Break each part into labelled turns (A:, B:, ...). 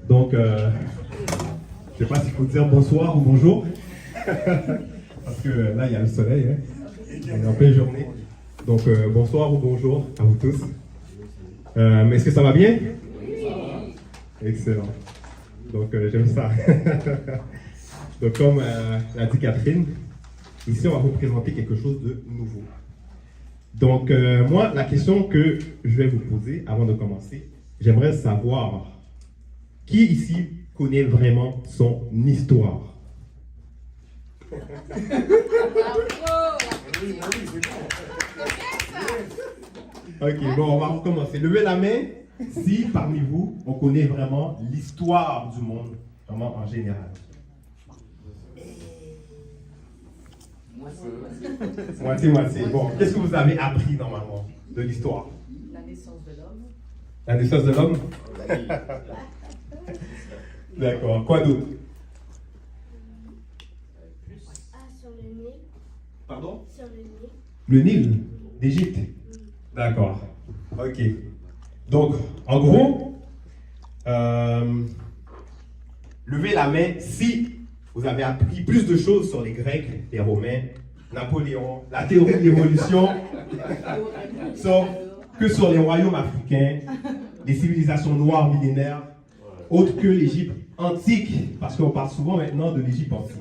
A: Donc, je ne sais pas s'il faut dire bonsoir ou bonjour, parce que là, il y a le soleil, hein. On est en pleine journée. Donc, bonsoir ou bonjour à vous tous. Mais est-ce que ça va bien? Oui. Excellent. Donc, j'aime ça. Donc, comme l'a dit Catherine, ici, on va vous présenter quelque chose de nouveau. Donc, moi, la question que je vais vous poser avant de commencer, j'aimerais savoir qui ici connaît vraiment son histoire? Ok, bon, on va recommencer. Levez la main si parmi vous, on connaît vraiment l'histoire du monde, vraiment en général. Moitié-moitié. Bon, qu'est-ce que vous avez appris normalement de l'histoire?
B: La naissance de l'homme.
A: La naissance de l'homme? D'accord. Quoi d'autre?
C: Sur le Nil.
A: Pardon?
C: Sur le Nil.
A: Le Nil d'Égypte? D'accord. Ok. Donc, en gros, levez la main si vous avez appris plus de choses sur les Grecs, les Romains, Napoléon, la théorie de l'évolution, que sur les royaumes africains, les civilisations noires millénaires, autres que l'Égypte antique, parce qu'on parle souvent maintenant de l'Égypte antique.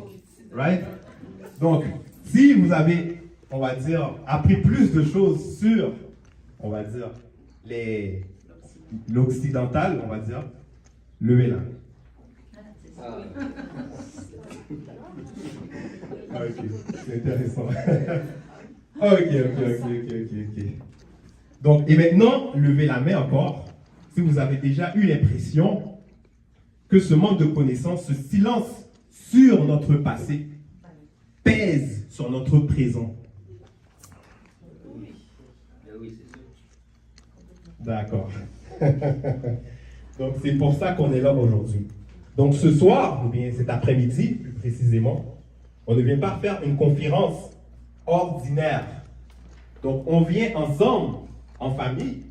A: Right? Donc, si vous avez, on va dire, appris plus de choses sur, on va dire, l'occidental, on va dire, levez la main. Ok, c'est intéressant. Ok. Donc, et maintenant, levez la main encore si vous avez déjà eu l'impression que ce manque de connaissances, ce silence sur notre passé, pèse sur notre présent. D'accord. Donc, c'est pour ça qu'on est là aujourd'hui. Donc, ce soir, ou bien cet après-midi, plus précisément, on ne vient pas faire une conférence ordinaire. Donc, on vient ensemble, en famille,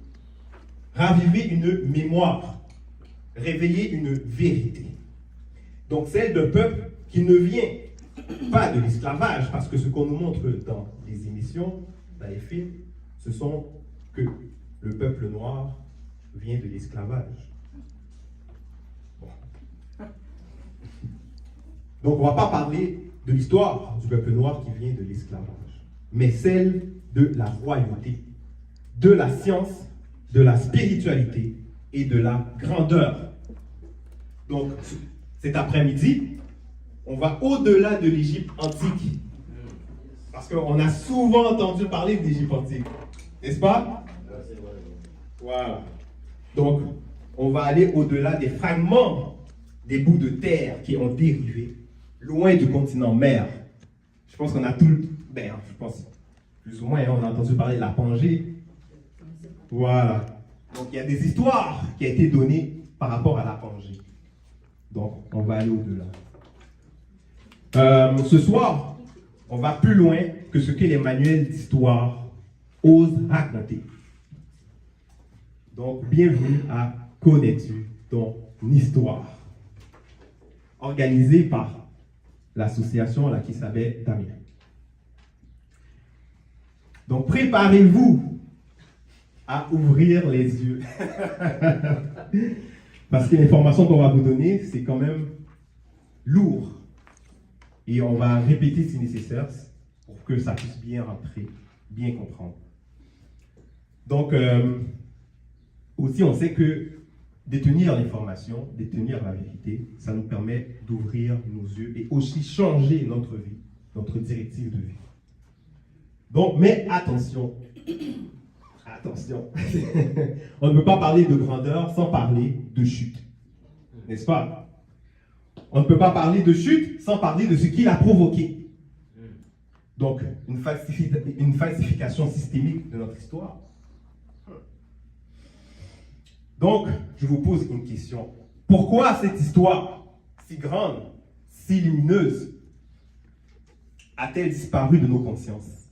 A: raviver une mémoire, réveiller une vérité. Donc, celle d'un peuple qui ne vient pas de l'esclavage, parce que ce qu'on nous montre dans les émissions, dans les films, ce sont que le peuple noir vient de l'esclavage. Bon. Donc, on ne va pas parler de l'histoire du peuple noir qui vient de l'esclavage, mais celle de la royauté, de la science, de la spiritualité et de la grandeur. Donc, cet après-midi, on va au-delà de l'Égypte antique, parce qu'on a souvent entendu parler d'Égypte antique, n'est-ce pas? Voilà. Donc, on va aller au-delà des fragments, des bouts de terre qui ont dérivé loin du continent mère. Je pense qu'on a je pense plus ou moins, on a entendu parler de la Pangée. Voilà. Donc, il y a des histoires qui ont été données par rapport à la Pangée. Donc, on va aller au-delà. Ce soir, on va plus loin que ce que les manuels d'histoire osent raconter. Donc, bienvenue à Connais-tu ton histoire? Organisée par l'association qui s'appelle Damien. Donc, préparez-vous à ouvrir les yeux. Parce que l'information qu'on va vous donner, c'est quand même lourd. Et on va répéter si nécessaire pour que ça puisse bien rentrer, bien comprendre. Donc, aussi, on sait que détenir l'information, détenir la vérité, ça nous permet d'ouvrir nos yeux et aussi changer notre vie, notre directive de vie. Donc, mais attention, on ne peut pas parler de grandeur sans parler de chute, n'est-ce pas? On ne peut pas parler de chute sans parler de ce qui l'a provoqué. Donc, une falsification systémique de notre histoire. Donc, je vous pose une question. Pourquoi cette histoire si grande, si lumineuse, a-t-elle disparu de nos consciences?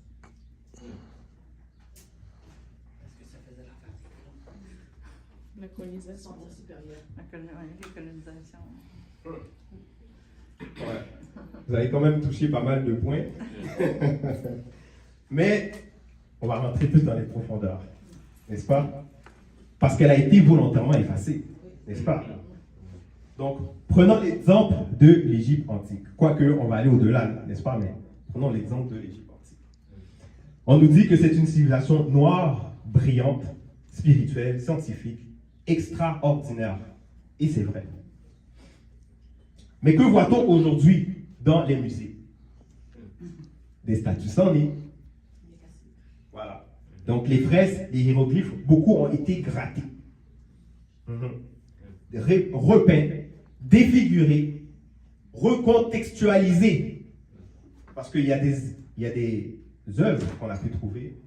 B: La colonisation.
D: La colonisation.
A: Ouais. Vous avez quand même touché pas mal de points. Mais on va rentrer plus dans les profondeurs, n'est-ce pas? Parce qu'elle a été volontairement effacée, n'est-ce pas? Donc, prenons l'exemple de l'Égypte antique. Quoique, on va aller au-delà, n'est-ce pas? Mais prenons l'exemple de l'Égypte antique. On nous dit que c'est une civilisation noire, brillante, spirituelle, scientifique, extraordinaire. Et c'est vrai. Mais que voit-on aujourd'hui dans les musées? Des statues sans nez. Voilà. Donc les fresques, les hiéroglyphes, beaucoup ont été grattés, repeints, défigurés, recontextualisés. Parce qu'il y a des œuvres qu'on a pu trouver,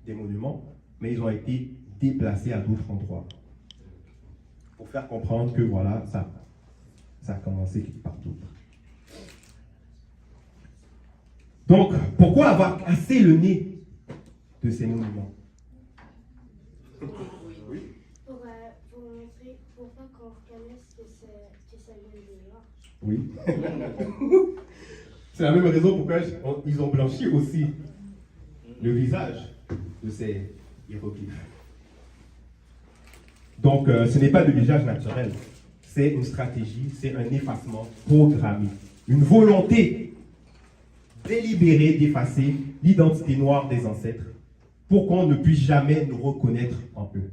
A: des monuments, mais ils ont été déplacés à d'autres endroits. Pour faire comprendre que voilà, ça a commencé quelque part d'autre. Donc, pourquoi avoir cassé le nez de ces monuments?
C: Pour montrer, pour pas qu'on reconnaisse que ça vient de là.
A: Oui. C'est la même raison pourquoi ils ont blanchi aussi le visage de ces hiéroglyphes. Donc, ce n'est pas de visage naturel. C'est une stratégie, c'est un effacement programmé. Une volonté délibérée d'effacer l'identité noire des ancêtres pour qu'on ne puisse jamais nous reconnaître en eux.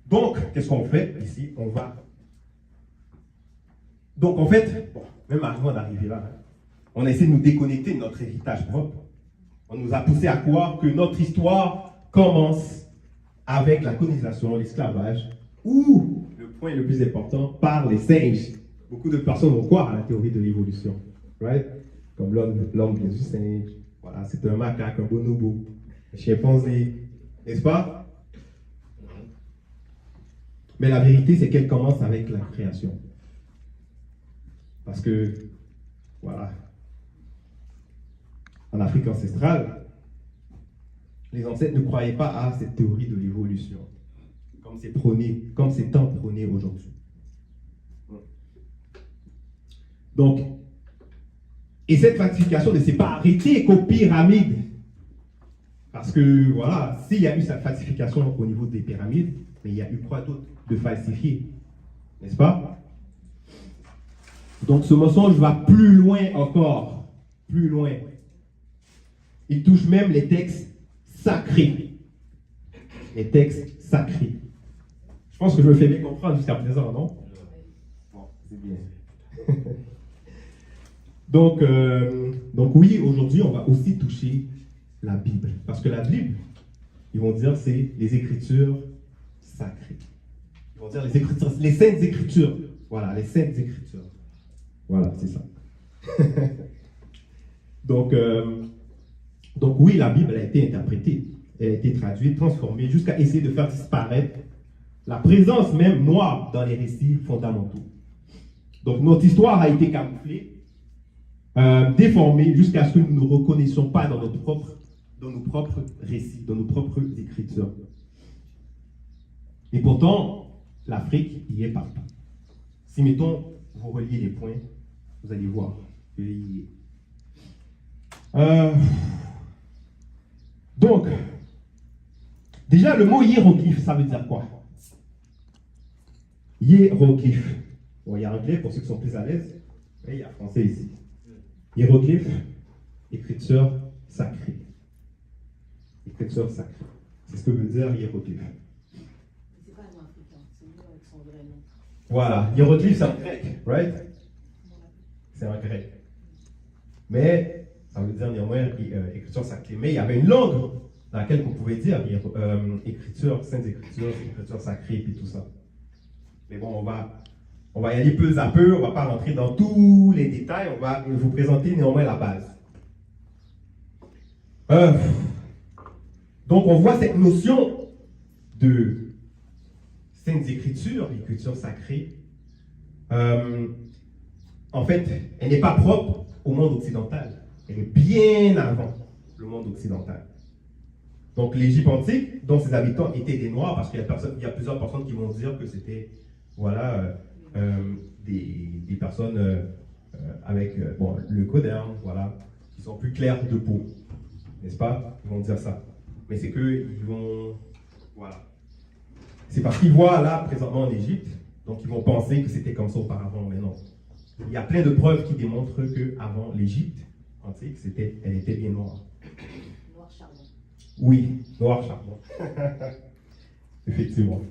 A: Donc, qu'est-ce qu'on fait ici? Donc, en fait, bon, même avant d'arriver là, on essaie de nous déconnecter de notre héritage propre. On nous a poussé à croire que notre histoire commence avec la colonisation, l'esclavage, ou, le point le plus important, par les singes. Beaucoup de personnes vont croire à la théorie de l'évolution, right? Comme l'homme vient du singe, voilà, c'est un macaque, un bonobo, un chimpanzé, n'est-ce pas? Mais la vérité, c'est qu'elle commence avec la création. Parce que, voilà, en Afrique ancestrale, les ancêtres ne croyaient pas à cette théorie de l'évolution, comme c'est tant prôné aujourd'hui. Donc, et cette falsification ne s'est pas arrêtée qu'aux pyramides. Parce que, voilà, s'il y a eu cette falsification au niveau des pyramides, mais il y a eu quoi d'autre de falsifié, n'est-ce pas? Donc, ce mensonge va plus loin encore, plus loin. Il touche même les textes sacrés. Les textes sacrés. Je pense que je me fais bien comprendre jusqu'à présent, non? Bon, c'est bien. Donc oui, aujourd'hui, on va aussi toucher la Bible. Parce que la Bible, ils vont dire, c'est les Écritures sacrées. Ils vont dire les Écritures, les Saintes Écritures. Voilà, les Saintes Écritures. Voilà, c'est ça. Donc oui, la Bible a été interprétée, elle a été traduite, transformée, jusqu'à essayer de faire disparaître la présence même noire dans les récits fondamentaux. Donc notre histoire a été camouflée, déformée, jusqu'à ce que nous ne nous reconnaissions pas dans nos propres récits, dans nos propres écritures. Et pourtant, l'Afrique y est partout. Si, mettons, vous reliez les points, vous allez voir qu'il y est. Donc, déjà, le mot hiéroglyphe, ça veut dire quoi? Hiéroglyphe. Bon, il y a anglais pour ceux qui sont plus à l'aise, mais il y a français ici. Hiéroglyphe, écriture sacrée. Écriture sacrée. C'est ce que veut dire hiéroglyphe.
B: C'est pas un nom africain, c'est lui avec son vrai nom.
A: Voilà, hiéroglyphe, c'est en grec, right? C'est en grec. Mais ça veut dire néanmoins écriture sacrée. Mais il y avait une langue dans laquelle on pouvait dire écriture, sainte écriture, écriture sacrée, et tout ça. Mais bon, on va y aller peu à peu, on ne va pas rentrer dans tous les détails, on va vous présenter néanmoins la base. Donc on voit cette notion de sainte écriture, écriture sacrée. En fait, elle n'est pas propre au monde occidental. Elle est bien avant le monde occidental. Donc l'Égypte antique, dont ses habitants étaient des Noirs, parce qu'il y a plusieurs personnes qui vont dire que c'était voilà, des personnes avec bon, le coderne, voilà, qui sont plus clairs de peau, n'est-ce pas? Ils vont dire ça. Mais c'est qu'ils vont... Voilà. C'est parce qu'ils voient là, présentement en Égypte, donc ils vont penser que c'était comme ça auparavant, mais non. Il y a plein de preuves qui démontrent qu'avant l'Égypte antique, elle était bien noire.
B: Noir charbon.
A: Oui, noir charbon. Effectivement.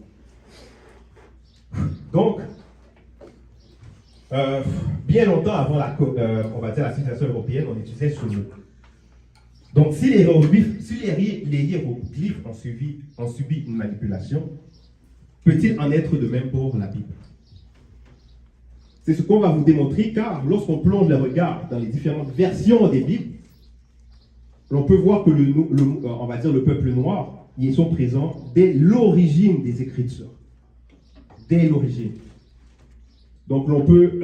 A: Donc, bien longtemps avant on va dire la civilisation européenne, on utilisait ce mot. Donc, si les hiéroglyphes ont subi une manipulation, peut-il en être de même pour la Bible? C'est ce qu'on va vous démontrer, car lorsqu'on plonge le regard dans les différentes versions des Bibles, on peut voir que on va dire le peuple noir, ils sont présents dès l'origine des Écritures. Dès l'origine. Donc, l'on peut...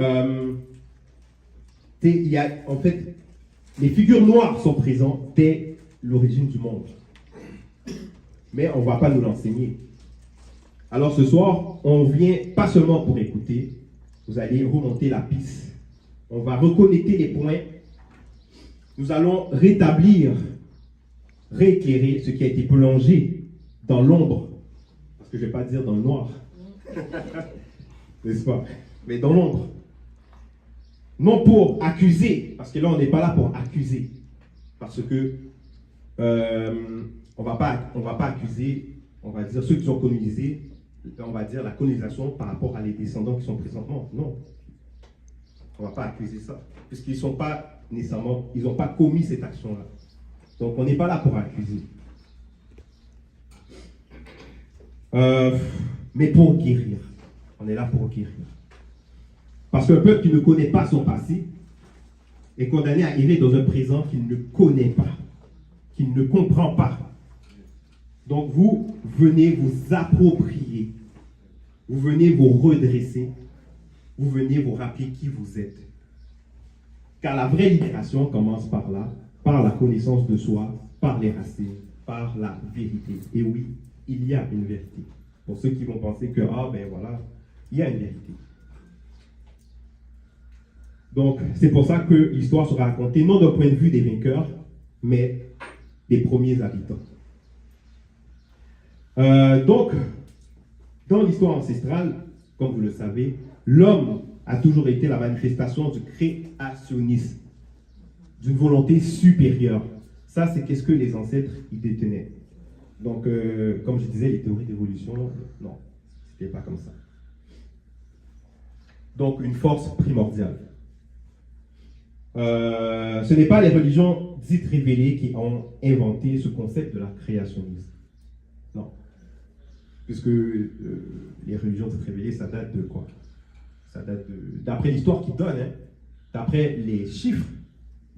A: il y a, en fait, les figures noires sont présentes dès l'origine du monde. Mais on ne va pas nous l'enseigner. Alors ce soir, on vient pas seulement pour écouter, vous allez remonter la piste. On va reconnecter les points. Nous allons rétablir, rééclairer ce qui a été plongé dans l'ombre. Parce que je ne vais pas dire dans le noir. N'est-ce pas? Mais dans l'ombre. Non pour accuser, parce que là on n'est pas là pour accuser, parce que on va pas accuser, on va dire ceux qui sont colonisés, on va dire la colonisation par rapport à les descendants qui sont présentement. Non, on va pas accuser ça, puisqu'ils sont pas nécessairement, ils n'ont pas commis cette action-là. Donc on n'est pas là pour accuser, mais pour guérir. On est là pour guérir. Parce qu'un peuple qui ne connaît pas son passé est condamné à errer dans un présent qu'il ne connaît pas, qu'il ne comprend pas. Donc vous venez vous approprier, vous venez vous redresser, vous venez vous rappeler qui vous êtes. Car la vraie libération commence par là, par la connaissance de soi, par les racines, par la vérité. Et oui, il y a une vérité. Pour ceux qui vont penser que, ah ben voilà, il y a une vérité. Donc, c'est pour ça que l'histoire sera racontée, non d'un point de vue des vainqueurs, mais des premiers habitants. Donc, dans l'histoire ancestrale, comme vous le savez, l'homme a toujours été la manifestation du créationnisme, d'une volonté supérieure. Ça, c'est qu'est-ce que les ancêtres y détenaient. Donc, comme je disais, les théories d'évolution, non, c'était pas comme ça. Donc, une force primordiale. Ce n'est pas les religions dites révélées qui ont inventé ce concept de la créationnisme. Non. Puisque les religions dites révélées, ça date de quoi? Ça date d'après l'histoire qu'ils donnent, hein, d'après les chiffres,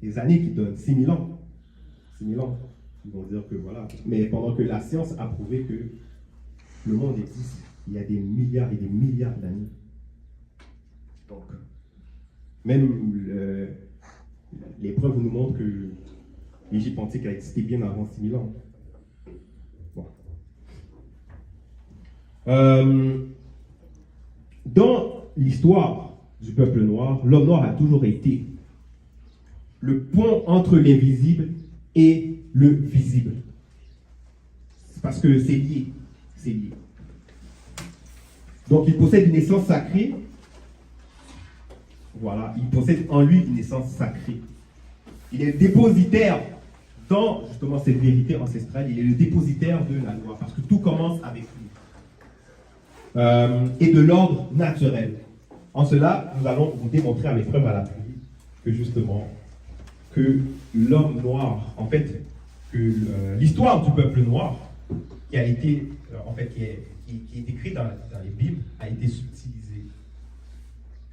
A: les années qu'ils donnent, 6000 ans. 6000 ans. Ils vont dire que voilà. Mais pendant que la science a prouvé que le monde existe, il y a des milliards et des milliards d'années. Donc, même les preuves nous montrent que l'Égypte antique a existé bien avant 6000 ans. Bon. Dans l'histoire du peuple noir, l'homme noir a toujours été le pont entre l'invisible et le visible. C'est parce que c'est lié. C'est lié. Donc il possède une essence sacrée. Voilà, il possède en lui une essence sacrée. Il est dépositaire dans justement cette vérité ancestrale. Il est le dépositaire de la loi, parce que tout commence avec lui. Et de l'ordre naturel. En cela, nous allons vous démontrer avec preuve à l'appui que justement, que l'homme noir, en fait, que l'histoire du peuple noir, qui a été, en fait, qui est écrite dans les Bibles, a été subtilisée,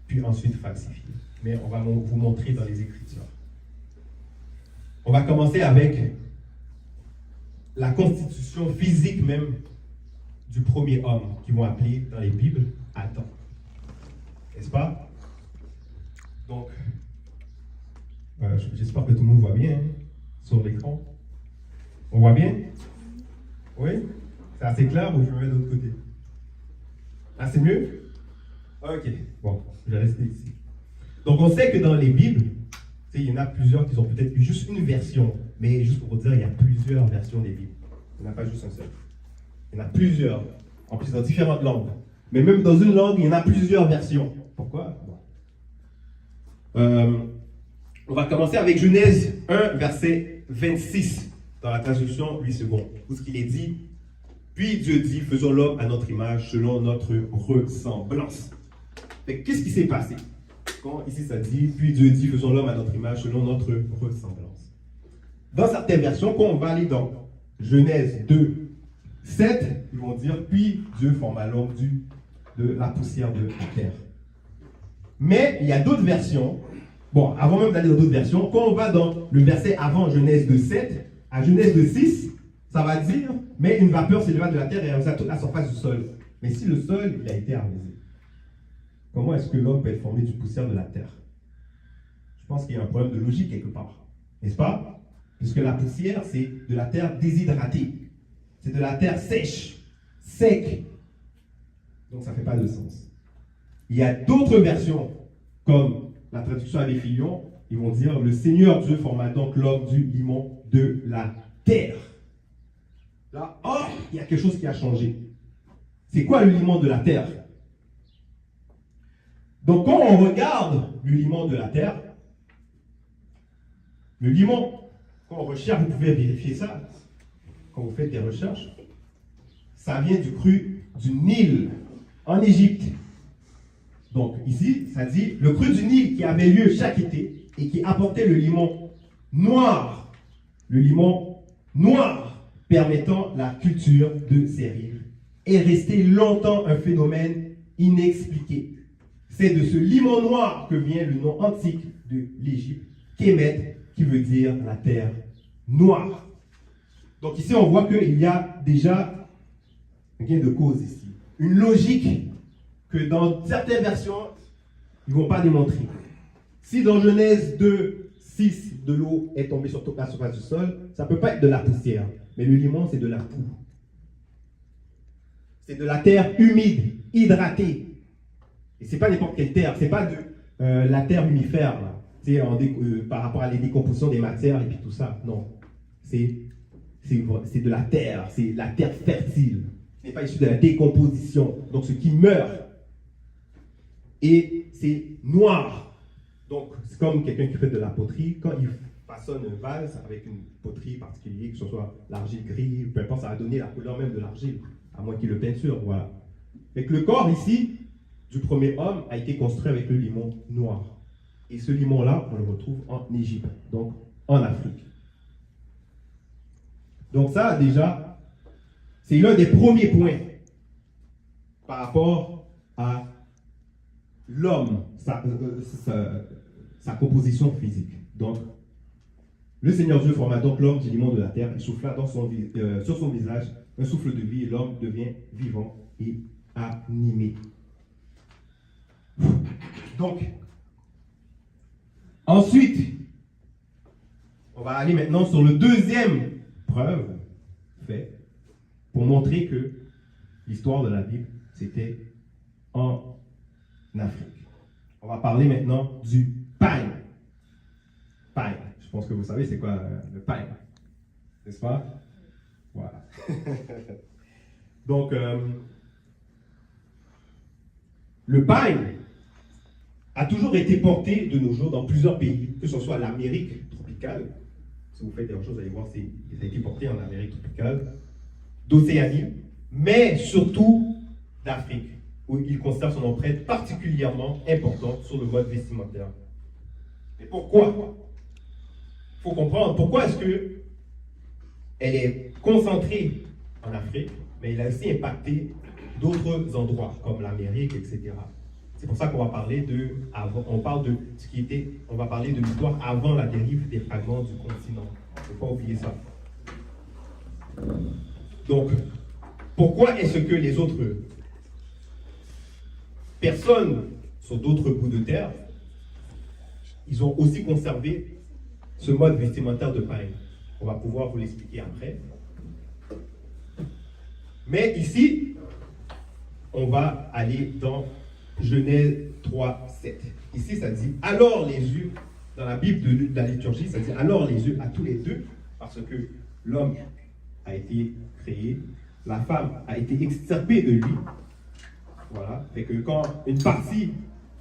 A: puis ensuite falsifiée. Mais on va vous montrer dans les Écritures. On va commencer avec la constitution physique même du premier homme, qu'ils vont appeler dans les Bibles Adam. N'est-ce pas? Donc, j'espère que tout le monde voit bien hein, sur l'écran. On voit bien? Oui? C'est assez clair ou je me mets de l'autre côté? Ah, c'est mieux? Ok, bon, je vais rester ici. Donc, on sait que dans les Bibles, il y en a plusieurs qui ont peut-être eu juste une version, mais juste pour vous dire, il y a plusieurs versions des Bibles. Il n'y en a pas juste un seul. Il y en a plusieurs, en plus dans différentes langues. Mais même dans une langue, il y en a plusieurs versions. Pourquoi? On va commencer avec Genèse 1, verset 26, dans la traduction 8 secondes, où ce qu'il est dit, « Puis Dieu dit, faisons l'homme à notre image, selon notre ressemblance. » Qu'est-ce qui s'est passé? Quand ici ça dit, « Puis Dieu dit, faisons l'homme à notre image, selon notre ressemblance. » Dans certaines versions, quand on va aller dans Genèse 2, 7, ils vont dire, « Puis Dieu forma l'homme de la poussière de la terre. » Mais il y a d'autres versions. Bon, avant même d'aller dans d'autres versions, quand on va dans le verset avant Genèse 2:7, à Genèse 2:6, ça va dire, mais une vapeur s'éleva de la terre et arrosa toute la surface du sol. Mais si le sol, il a été arrosé, comment est-ce que l'homme peut être formé d'une poussière de la terre? Je pense qu'il y a un problème de logique quelque part, n'est-ce pas? Puisque la poussière, c'est de la terre déshydratée. C'est de la terre sèche, sec. Donc ça ne fait pas de sens. Il y a d'autres versions, comme la traduction à des Filions, ils vont dire, le Seigneur Dieu forma donc l'homme du limon de la terre. Là, oh, il y a quelque chose qui a changé. C'est quoi le limon de la terre? Donc quand on regarde le limon de la terre, le limon, quand on recherche, vous pouvez vérifier ça, quand vous faites des recherches, ça vient du cru du Nil, en Égypte. Donc ici, ça dit, le cru du Nil qui avait lieu chaque été et qui apportait le limon noir permettant la culture de ces rives, est resté longtemps un phénomène inexpliqué. C'est de ce limon noir que vient le nom antique de l'Égypte, Kémet, qui veut dire la terre noire. Donc ici, on voit qu'il y a déjà un gain de cause ici. Une logique que dans certaines versions, ils ne vont pas démontrer. Si dans Genèse 2, 6, de l'eau est tombée sur toute la surface du sol, ça ne peut pas être de la poussière. Mais le limon, c'est de la poux. C'est de la terre humide, hydratée. Et ce n'est pas n'importe quelle terre. Ce n'est pas de la terre humifère, là, par rapport à la décomposition des matières et puis tout ça. Non. C'est de la terre. C'est la terre fertile. Ce n'est pas issu de la décomposition. Donc, ce qui meurt. Et c'est noir. Donc, c'est comme quelqu'un qui fait de la poterie. Quand il façonne un vase avec une poterie particulière, que ce soit l'argile gris, peu importe, ça va donner la couleur même de l'argile, à moins qu'il le peinture, voilà. Mais le corps ici, du premier homme, a été construit avec le limon noir. Et ce limon-là, on le retrouve en Égypte, donc en Afrique. Donc ça, déjà, c'est l'un des premiers points par rapport à l'homme, sa composition physique. Donc, le Seigneur Dieu forma donc l'homme du limon de la terre et souffla sur son visage un souffle de vie et l'homme devient vivant et animé. Donc, ensuite, on va aller maintenant sur le deuxième preuve fait pour montrer que l'histoire de la Bible, c'était en Afrique. On va parler maintenant du pain. Pain. Je pense que vous savez c'est quoi le pain, n'est-ce pas? Voilà. Donc, le pain a toujours été porté de nos jours dans plusieurs pays, que ce soit l'Amérique tropicale. Si vous faites des recherches, vous allez voir, ça a été porté en Amérique tropicale, d'Océanie, mais surtout d'Afrique, où il conserve son empreinte particulièrement importante sur le mode vestimentaire. Et pourquoi? Il faut comprendre pourquoi est-ce que elle est concentrée en Afrique, mais elle a aussi impacté d'autres endroits, comme l'Amérique, etc. C'est pour ça qu'on va parler on va parler de l'histoire avant la dérive des fragments du continent. Il ne faut pas oublier ça. Donc, pourquoi est-ce que les autres personnes sur d'autres bouts de terre, ils ont aussi conservé ce mode vestimentaire de pain? On va pouvoir vous l'expliquer après. Mais ici, on va aller dans Genèse 3, 7. Ici, ça dit, alors les yeux, dans la Bible de la liturgie, ça dit, alors les yeux à tous les deux, parce que l'homme a été créé, la femme a été extirpée de lui. Voilà. Fait que quand une partie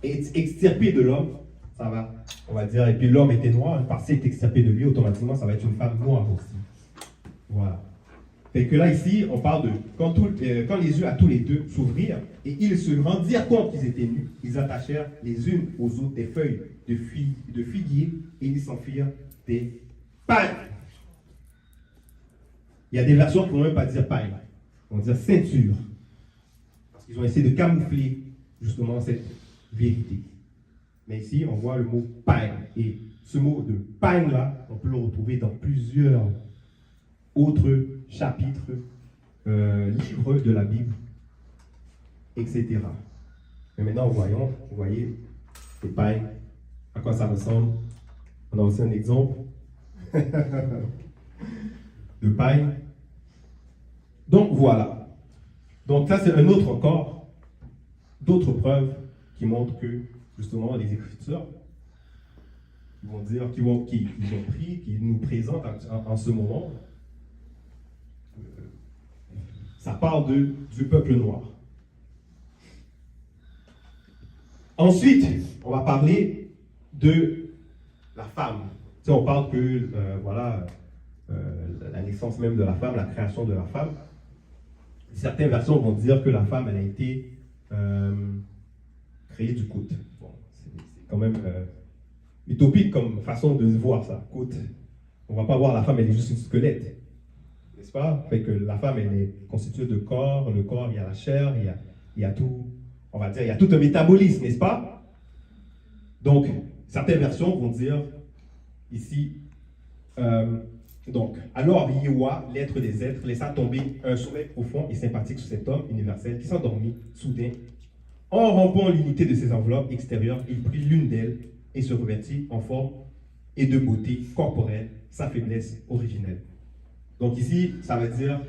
A: est extirpée de l'homme, ça va, on va dire, et puis l'homme était noir, une partie est extirpée de lui, automatiquement, ça va être une femme noire aussi. Voilà. Fait que là, ici, on parle de quand les yeux à tous les deux s'ouvrirent et ils se rendirent compte qu'ils étaient nus, ils attachèrent les unes aux autres des feuilles de figuier et ils s'enfuirent des pains. Il y a des versions qui ne vont même pas dire pain, ils vont dire ceinture. Parce qu'ils ont essayé de camoufler justement cette vérité. Mais ici, on voit le mot pain. Et ce mot de pain là, on peut le retrouver dans plusieurs autres chapitres, livres de la Bible, etc. Mais maintenant, vous voyez, les pains, à quoi ça ressemble. On a aussi un exemple de pain. Donc voilà. Donc ça, c'est un autre encore, d'autres preuves qui montrent que, justement, les Écritures vont dire, qu'ils ont pris, qui nous présentent en ce moment, ça parle du peuple noir. Ensuite, on va parler de la femme. Tu sais, on parle que, la naissance même de la femme, la création de la femme. Certaines versions vont dire que la femme, elle a été créée du côte. Bon, c'est quand même utopique comme façon de voir ça. Côte. On ne va pas voir la femme, elle est juste une squelette. N'est-ce pas? Fait que la femme, elle est constituée de corps. Le corps, il y a la chair, il y a tout, on va dire, il y a tout un métabolisme, n'est-ce pas? Donc, certaines versions vont dire ici, donc, alors Yéhoua, l'être des êtres, laissa tomber un sommeil profond et sympathique sur cet homme universel qui s'endormit soudain. En rompant l'unité de ses enveloppes extérieures, il prit l'une d'elles et se revêtit en forme et de beauté corporelle, sa faiblesse originelle. Donc ici, ça veut dire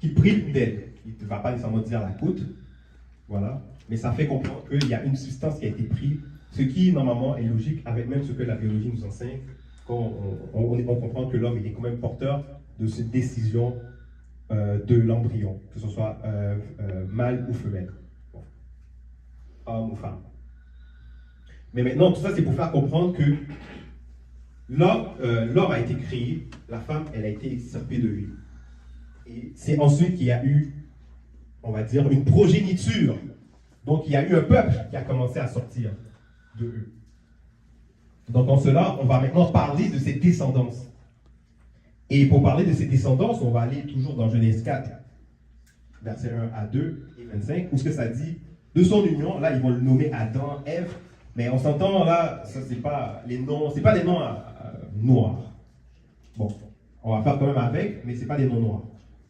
A: qu'il prit l'une d'elles. Il ne va pas nécessairement dire la côte, voilà, mais ça fait comprendre qu'il y a une substance qui a été prise, ce qui normalement est logique avec même ce que la biologie nous enseigne, quand on comprend que l'homme il est quand même porteur de cette décision de l'embryon, que ce soit mâle ou femelle, bon. Homme ou femme. Mais maintenant, tout ça c'est pour faire comprendre que l'homme a été créé, la femme elle a été extirpée de lui. Et c'est ensuite qu'il y a eu, on va dire, une progéniture. Donc il y a eu un peuple qui a commencé à sortir de eux. Donc en cela, on va maintenant parler de cette descendance. Et pour parler de cette descendance, on va aller toujours dans Genèse 4, versets 1 à 2 et 25, où ce que ça dit, de son union, là ils vont le nommer Adam, Ève, mais on s'entend là, ça c'est pas les noms, c'est pas des noms noirs. Bon, on va faire quand même avec, mais c'est pas des noms noirs.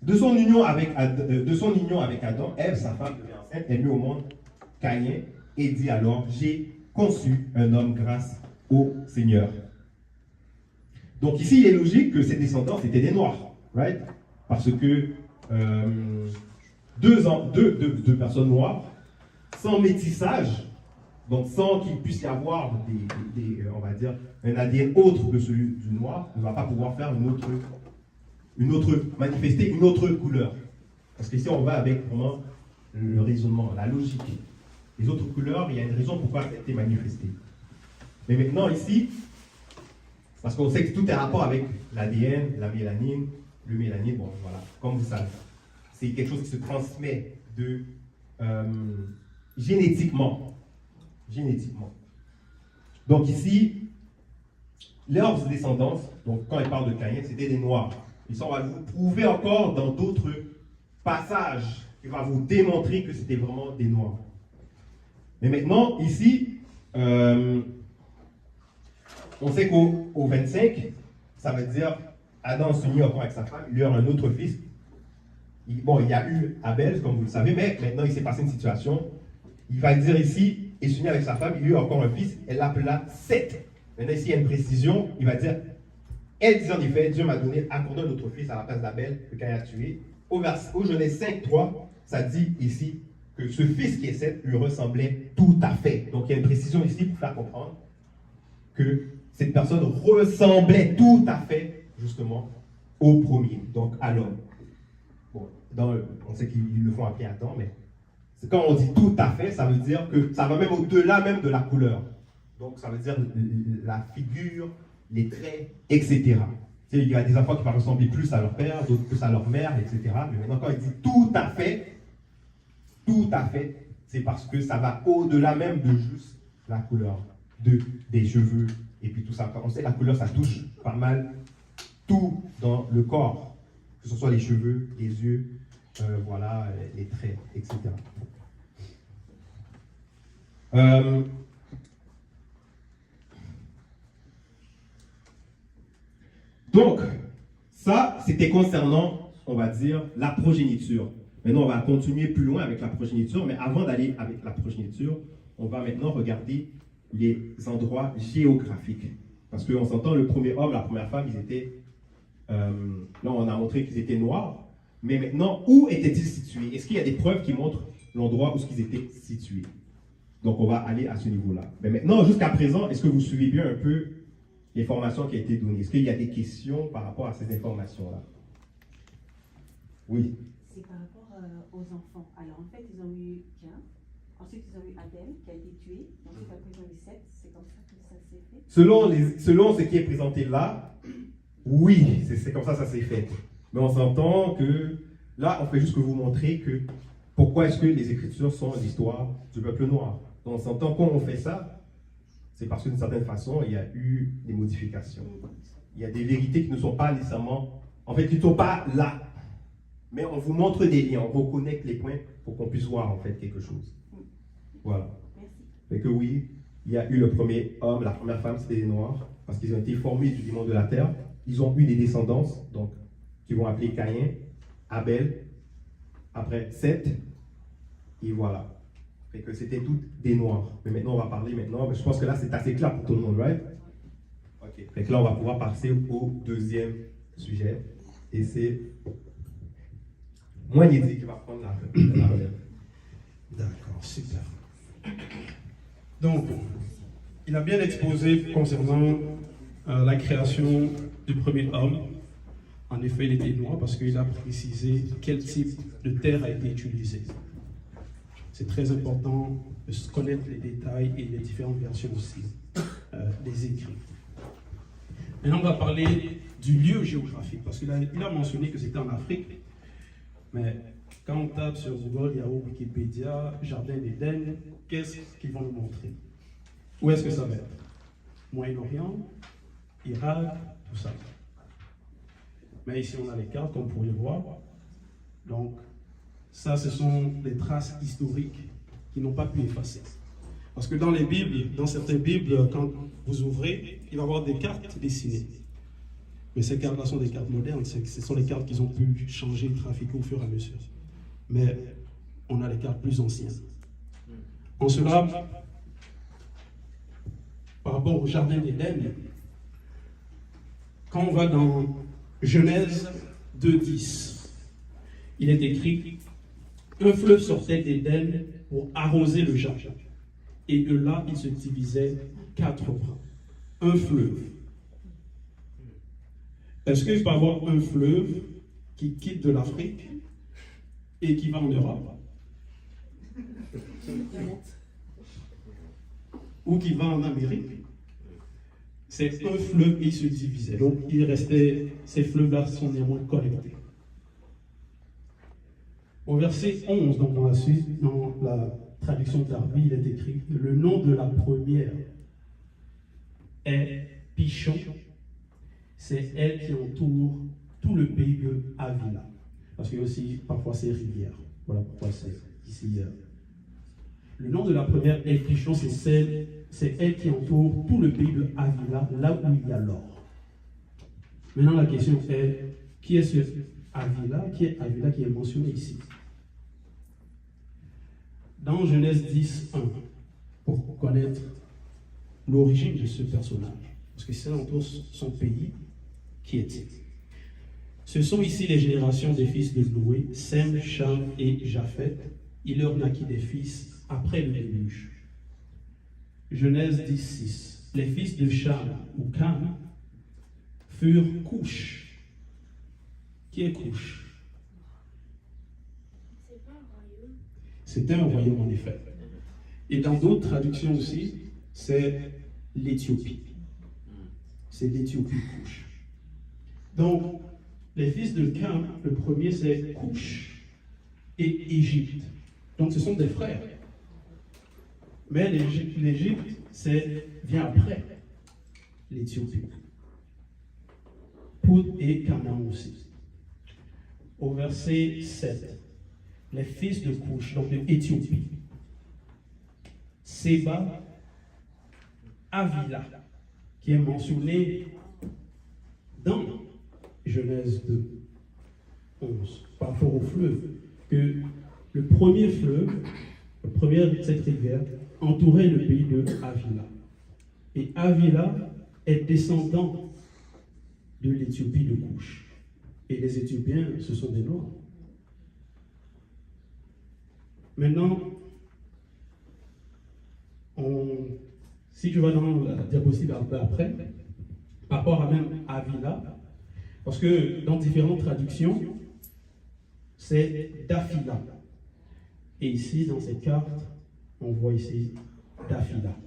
A: De son union avec Adam, Ève, sa femme, devient enceinte, elle mit au monde Caïn et dit alors, j'ai conçu un homme grâce au Seigneur. Donc ici, il est logique que ces descendants étaient des Noirs, right? Parce que deux personnes noires, sans métissage, donc sans qu'il puisse y avoir on va dire, un ADN autre que celui du noir, ne va pas pouvoir faire manifester une autre couleur. Parce qu'ici, on va avec vraiment le raisonnement, la logique. Les autres couleurs, il y a une raison pourquoi ça a été manifesté. Mais maintenant, ici, parce qu'on sait que tout est rapport avec l'ADN, la mélanine, le mélanine, bon, voilà, comme vous savez. C'est quelque chose qui se transmet génétiquement. Donc ici, leurs descendance, donc quand il parle de Caïn, c'était des Noirs. Et ça, on va vous prouver encore dans d'autres passages qui va vous démontrer que c'était vraiment des Noirs. Mais maintenant, ici, on sait qu'au 25, ça veut dire Adam s'unit encore avec sa femme, il y a un autre fils. Il y a eu Abel, comme vous le savez, mais maintenant il s'est passé une situation. Il va dire ici, et s'unit avec sa femme, il y a eu encore un fils, elle l'appela Seth. Maintenant ici il y a une précision, il va dire, elle dit en effet, Dieu m'a accordé un autre fils à la place d'Abel, que Caïn a tué. au Genèse 5, 3, ça dit ici que ce fils qui est Seth lui ressemblait tout à fait. Donc il y a une précision ici pour faire comprendre que cette personne ressemblait tout à fait, justement, au premier, donc à l'homme. Bon, on sait qu'ils le font appeler Adam, mais quand on dit tout à fait, ça veut dire que ça va même au-delà même de la couleur. Donc ça veut dire la figure, les traits, etc. Il y a des enfants qui vont ressembler plus à leur père, d'autres plus à leur mère, etc. Mais maintenant, quand il dit tout à fait, c'est parce que ça va au-delà même de juste la couleur des cheveux et puis tout ça. Quand on sait la couleur, ça touche pas mal tout dans le corps, que ce soit les cheveux, les yeux, voilà, les traits, etc. Donc, ça, c'était concernant, on va dire, la progéniture. Maintenant, on va continuer plus loin avec la progéniture, mais avant d'aller avec la progéniture, on va maintenant regarder les endroits géographiques. Parce qu'on s'entend, le premier homme, la première femme, ils étaient... là, on a montré qu'ils étaient noirs, mais maintenant, où étaient-ils situés? Est-ce qu'il y a des preuves qui montrent l'endroit où ils étaient situés? Donc, on va aller à ce niveau-là. Mais maintenant, jusqu'à présent, est-ce que vous suivez bien un peu l'information qui a été donnée? Est-ce qu'il y a des questions par rapport à ces informations-là? Oui.
E: C'est par rapport aux enfants. Alors, en fait, ils ont eu Cain. Ensuite, ils ont eu Abel, qui a été tué. Ensuite, après, ils ont eu Seth. C'est comme ça que ça s'est fait.
A: Selon ce qui est présenté là, oui, c'est comme ça que ça s'est fait. Mais on s'entend que là, on fait juste que vous montrer que pourquoi est-ce que les Écritures sont l'histoire du peuple noir. Donc, on s'entend quand on fait ça, c'est parce que d'une certaine façon, il y a eu des modifications. Il y a des vérités qui ne sont pas nécessairement, en fait, qui ne sont pas là. Mais on vous montre des liens, on reconnecte les points pour qu'on puisse voir en fait quelque chose. Voilà. Fait que oui, il y a eu le premier homme, la première femme, c'était des Noirs, parce qu'ils ont été formés du monde de la terre. Ils ont eu des descendances, donc, qui vont appeler Caïn, Abel, après Seth, et voilà. Fait que c'était toutes des Noirs. Mais maintenant, on va parler maintenant, je pense que là, c'est assez clair pour tout le monde, right? Ok. Fait que là, on va pouvoir passer au deuxième sujet, et c'est Moignédi qui va prendre la relève.
F: D'accord, super. Donc, il a bien exposé concernant la création du premier homme. En effet, il était noir parce qu'il a précisé quel type de terre a été utilisé. C'est très important de connaître les détails et les différentes versions aussi des écrits. Maintenant, on va parler du lieu géographique, parce qu'il a mentionné que c'était en Afrique, mais quand on tape sur Google, Yahoo, Wikipédia, Jardin d'Éden, qu'est-ce qu'ils vont nous montrer? Où est-ce que ça va être? Moyen-Orient, Irak, tout ça. Mais ici, on a les cartes, comme vous pourriez voir. Donc, ça, ce sont des traces historiques qui n'ont pas pu effacer. Parce que dans les Bibles, dans certaines Bibles, quand vous ouvrez, il va y avoir des cartes dessinées. Mais ces cartes-là sont des cartes modernes, ce sont les cartes qu'ils ont pu changer, trafiquer au fur et à mesure. Mais on a les cartes plus anciennes. En cela, par rapport au Jardin d'Éden, quand on va dans Genèse 2:10, il est écrit « Un fleuve sortait d'Éden pour arroser le jardin, et de là il se divisait 4 bras. » Un fleuve. Est-ce qu'il peut y avoir un fleuve qui quitte de l'Afrique et qui va en Europe? Ou qui va en Amérique? C'est un fleuve et il se divisait. Donc il restait, ces fleuves-là sont néanmoins connectés. Au verset 11, donc dans la suite, dans la traduction d'Arby, il est écrit: le nom de la première est Pichon. C'est elle qui entoure tout le pays de Avila. Parce qu'il y a aussi parfois ces rivières. Voilà pourquoi c'est ici. Le nom de la première est Pichon, c'est elle qui entoure tout le pays de Avila, là où il y a l'or. Maintenant la question est, qui est ce Avila? Qui est Avila qui est mentionné ici? Dans Genèse 10:1, pour connaître l'origine de ce personnage, parce que c'est entoure son pays, qui est-il? Ce sont ici les générations des fils de Noé, Sem, Cham et Japheth. Il leur naquit des fils après le déluge. Genèse 10:6. Les fils de Cham ou Cam furent Couche. Qui est Couche?
C: C'est pas un royaume.
F: C'était un royaume en effet. Et dans d'autres traductions aussi, c'est l'Éthiopie. C'est l'Éthiopie Couche. Donc, les fils de Cam, le premier c'est Couche et Égypte. Donc ce sont des frères. Mais l'Égypte, vient après l'Éthiopie. Poud et Canaan aussi. Au verset 7, les fils de Couche, donc de Éthiopie, Séba, Avila, qui est mentionné dans Genèse 2, 11, par rapport au fleuve, que le premier fleuve, la première de cette rivière, entourait le pays de Avila. Et Avila est descendant de l'Éthiopie de Couche. Et les Éthiopiens, ce sont des Noirs. Maintenant, si je vais dans la diapositive un peu après, par rapport à même Avila, parce que dans différentes traductions, c'est Daphila. Et ici, dans cette carte, on voit ici Daphila.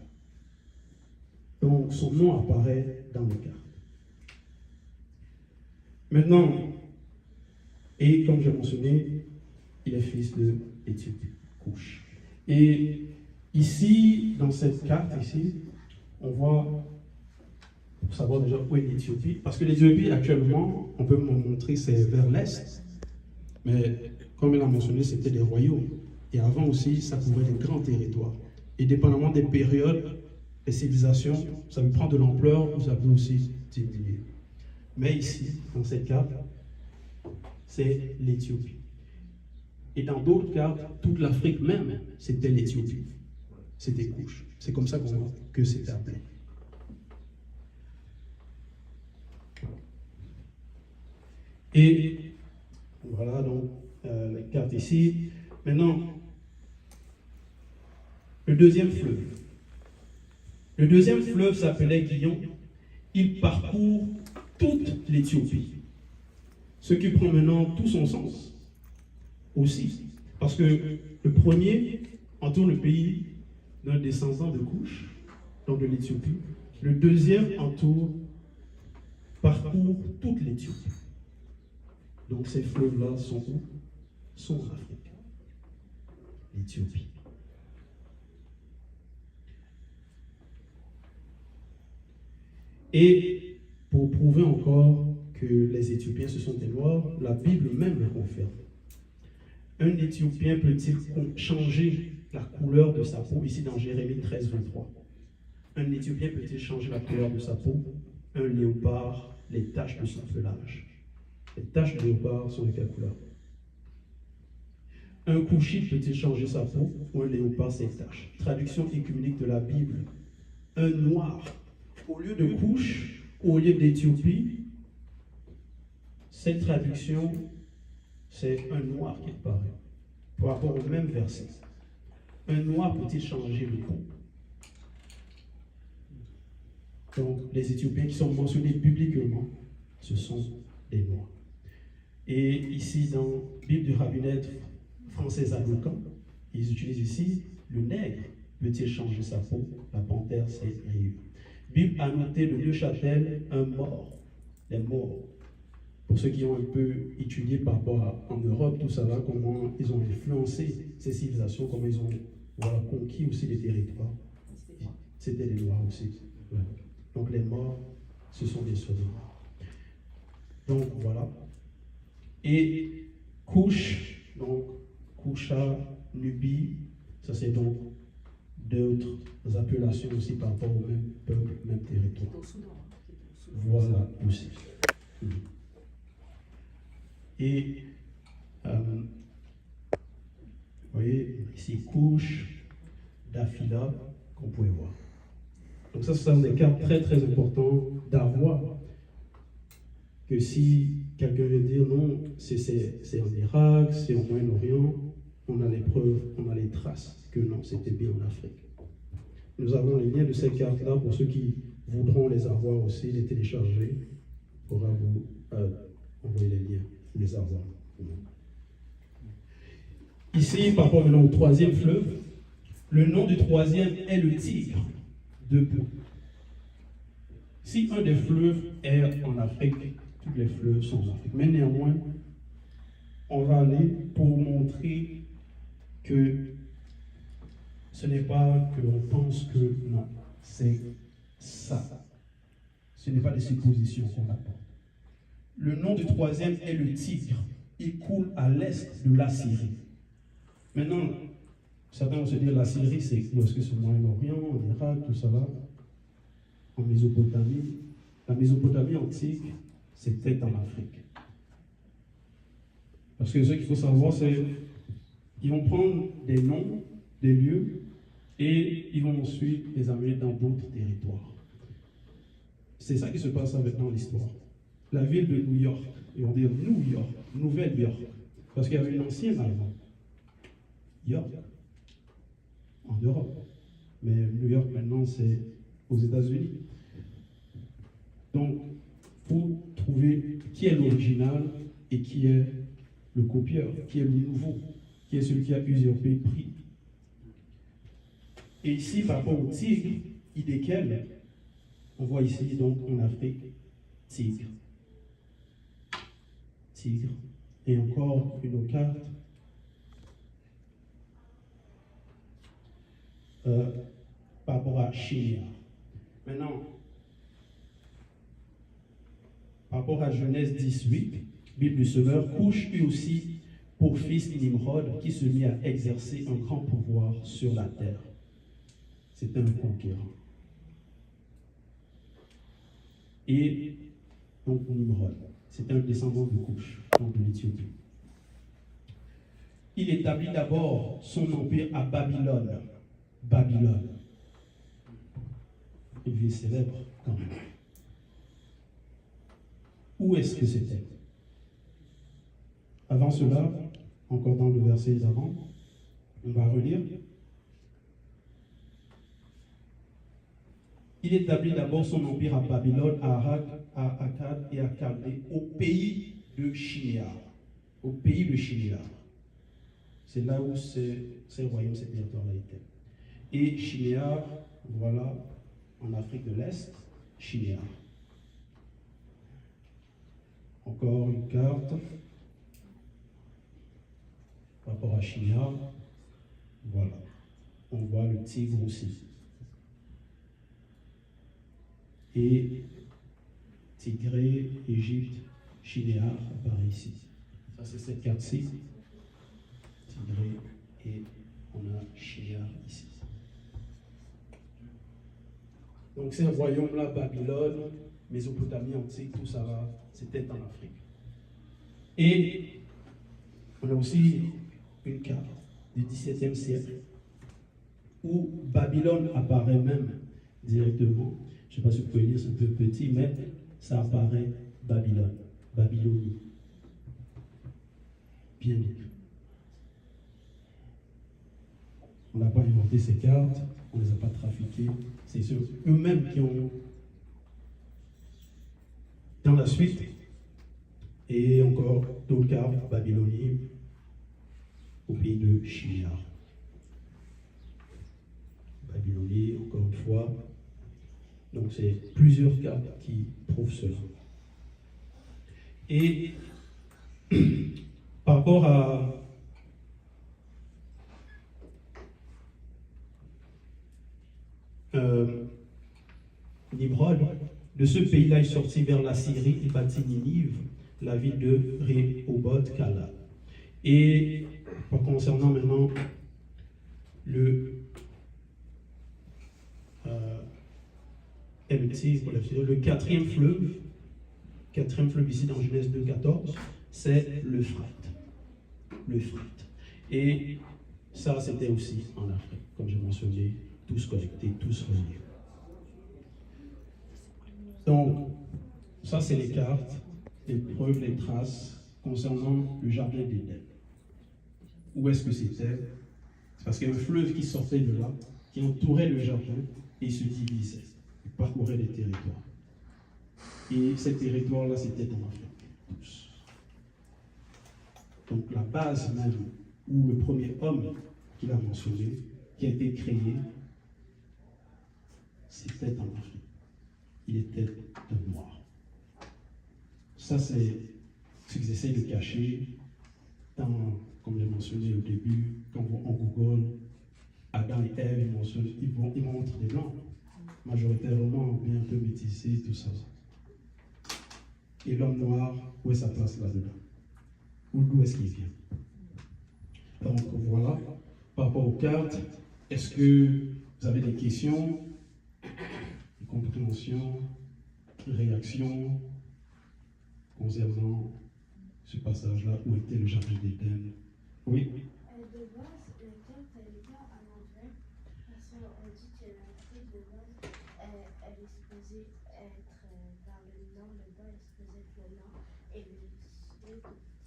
F: Donc, son nom apparaît dans les cartes. Maintenant, et comme j'ai mentionné, il est fils de l'Éthiopie, Couche. Et ici, dans cette carte, ici, on voit, pour savoir déjà où est l'Éthiopie, parce que l'Éthiopie, actuellement, on peut me montrer, c'est vers l'est, mais comme il a mentionné, c'était des royaumes. Et avant aussi, ça couvrait des grands territoires. Et dépendamment des périodes, les civilisations, ça peut prendre de l'ampleur ou ça peut aussi diminuer. Mais ici, dans cette carte, c'est l'Éthiopie. Et dans d'autres cartes, toute l'Afrique même, c'était l'Éthiopie. C'était Couche. C'est comme ça que c'est appelé. Et voilà donc la carte ici. Maintenant, le deuxième fleuve. Le deuxième fleuve s'appelait Guillon. Il parcourt toute l'Éthiopie. Ce qui prend maintenant tout son sens aussi. Parce que le premier entoure le pays d'un descendant de Couche, donc de l'Éthiopie. Le deuxième parcourt toute l'Éthiopie. Donc ces fleuves-là sont où? Sont en Afrique. L'Éthiopie. Et pour prouver encore que les Éthiopiens ce sont des Noirs, la Bible même le confirme. Un Éthiopien peut-il changer la couleur de sa peau? Ici dans Jérémie 13, 23. Un Éthiopien peut-il changer la couleur de sa peau? Un léopard, les taches de son pelage. Les taches de léopard sont de quelle couleur? Un Couchite peut-il changer sa peau? Ou un léopard ses taches? Traduction écuménique de la Bible. Un noir, au lieu de Couche, au lieu d'Éthiopie, cette traduction, c'est un noir qui apparaît, par rapport au même verset. Un noir peut-il changer le peau? Donc, les Éthiopiens qui sont mentionnés bibliquement, ce sont des noirs. Et ici, dans la Bible du rabbinat français Allocan, ils utilisent ici le nègre peut-il changer sa peau? La panthère, c'est rayure. Bible a noté de Neuchâtel un mort, les morts. Pour ceux qui ont un peu étudié par rapport en Europe, tout ça là, comment ils ont influencé ces civilisations, comment ils ont conquis aussi les territoires. C'était les Noirs aussi. Ouais. Donc les morts, ce sont des soldats. Donc voilà. Et Couche, donc Coucha, Nubie, ça c'est donc d'autres appellations aussi par rapport au même peuple, même territoire. Voilà aussi. Et vous voyez ici Couche, Daphila, qu'on pouvait voir. Donc ça, ce sont des cartes très très importantes d'avoir. que si quelqu'un vient dire non, c'est en Irak, c'est au Moyen-Orient, on a les preuves, on a les traces que non, c'était bien en Afrique. Nous avons les liens de ces cartes-là pour ceux qui voudront les avoir aussi, les télécharger. On pourra vous envoyer les liens, les avoir. Ici, par rapport maintenant au troisième fleuve, le nom du troisième est le Tigre de Pau. Si un des fleuves est en Afrique, tous les fleuves sont en Afrique. Mais néanmoins, on va aller pour montrer que ce n'est pas que l'on pense que non, c'est ça. Ce n'est pas des suppositions qu'on apporte. Le nom du troisième est le Tigre. Il coule à l'est de la Syrie. Maintenant, certains vont se dire la Syrie, c'est où est-ce que c'est au Moyen-Orient, en Irak, tout ça là, en Mésopotamie. La Mésopotamie antique, c'était en Afrique. Parce que ce qu'il faut savoir, c'est qu'ils vont prendre des noms, des lieux, et ils vont ensuite les amener dans d'autres territoires. C'est ça qui se passe avec dans l'histoire. La ville de New York, ils vont dire New York, Nouvelle-York, parce qu'il y avait une ancienne avant. York, en Europe. Mais New York maintenant, c'est aux États-Unis. Donc, pour trouver qui est l'original et qui est le copieur, qui est le nouveau, qui est celui qui a usurpé le prix. Et ici, par rapport au tigre, idéquel, on voit ici donc en Afrique, tigre. Tigre. Et encore une autre carte. Par rapport à Chénia. Maintenant, par rapport à Genèse 18, Bible du Semeur, Couche eut aussi pour fils Nimrod qui se mit à exercer un grand pouvoir sur la terre. C'était un conquérant. Et donc Nimrod, c'était un descendant de Couche, donc de l'Éthiopie. Il établit d'abord son empire à Babylone. Babylone. Une ville célèbre quand même. Où est-ce que c'était? Avant cela, encore dans le verset d'avant, on va relire. Il établit d'abord son empire à Babylone, à Arak, à Akkad et à Chaldée, au pays de Shinéar. Au pays de Shinéar. C'est là où ces royaumes, ces territoires-là étaient. Et Shinéar, voilà, en Afrique de l'Est, Shinéar. Encore une carte par rapport à Shinéar. Voilà. On voit le tigre aussi. Et Tigré, Égypte, Shinéar apparaît ici. Ça, c'est cette carte-ci. Tigré et on a Shinéar ici. Donc ces royaumes-là, Babylone, Mésopotamie antique, tout ça là, c'était en Afrique. Et on a aussi une carte du XVIIe siècle où Babylone apparaît même directement. Je ne sais pas si vous pouvez lire, c'est un peu petit, mais ça apparaît Babylone, Babylonie. Bien vu. On n'a pas inventé ces cartes, on ne les a pas trafiquées. C'est eux-mêmes qui ont. Dans la suite, et encore d'autres cartes, Babylonie, au pays de Shinéar. Babylonie, encore une fois. Donc c'est plusieurs cartes qui prouvent cela. Et par rapport à Nimrod, de ce pays-là, il sortit vers la Syrie, il bâtit Ninive, la ville de Rehoboth Kala. Et concernant maintenant le quatrième fleuve ici dans Genèse 2,14, c'est l'Euphrate. L'Euphrate. Et ça, c'était aussi en Afrique, comme j'ai mentionné, tous connectés, tous reliés. Donc, ça, c'est les cartes les preuves, les traces concernant le jardin d'Éden. Où est-ce que c'était? C'est parce qu'il y a un fleuve qui sortait de là, qui entourait le jardin et se divisait, il parcourait les territoires. Et ces territoires-là, c'était en Afrique, tous. Donc la base même, où le premier homme qu'il a mentionné, qui a été créé, c'était en Afrique. Il était un noir. Ça, c'est ce qu'ils essayent de cacher dans, comme j'ai mentionné au début, quand on Google Adam et Ève, ils montrent des blancs, majoritairement bien un peu métissés, tout ça. Et l'homme noir, où est sa place là-dedans? D'où est-ce qu'il vient? Donc voilà, par rapport aux cartes, est-ce que vous avez des questions, des compréhensions, réactions concernant ce passage-là, où était le jardin d'Éden? Oui?
C: De base, la carte, elle n'est pas à l'envers. Parce qu'on dit que l'Afrique, de base, elle est supposée être vers le nord, le bas est supposé être le nord, et le sud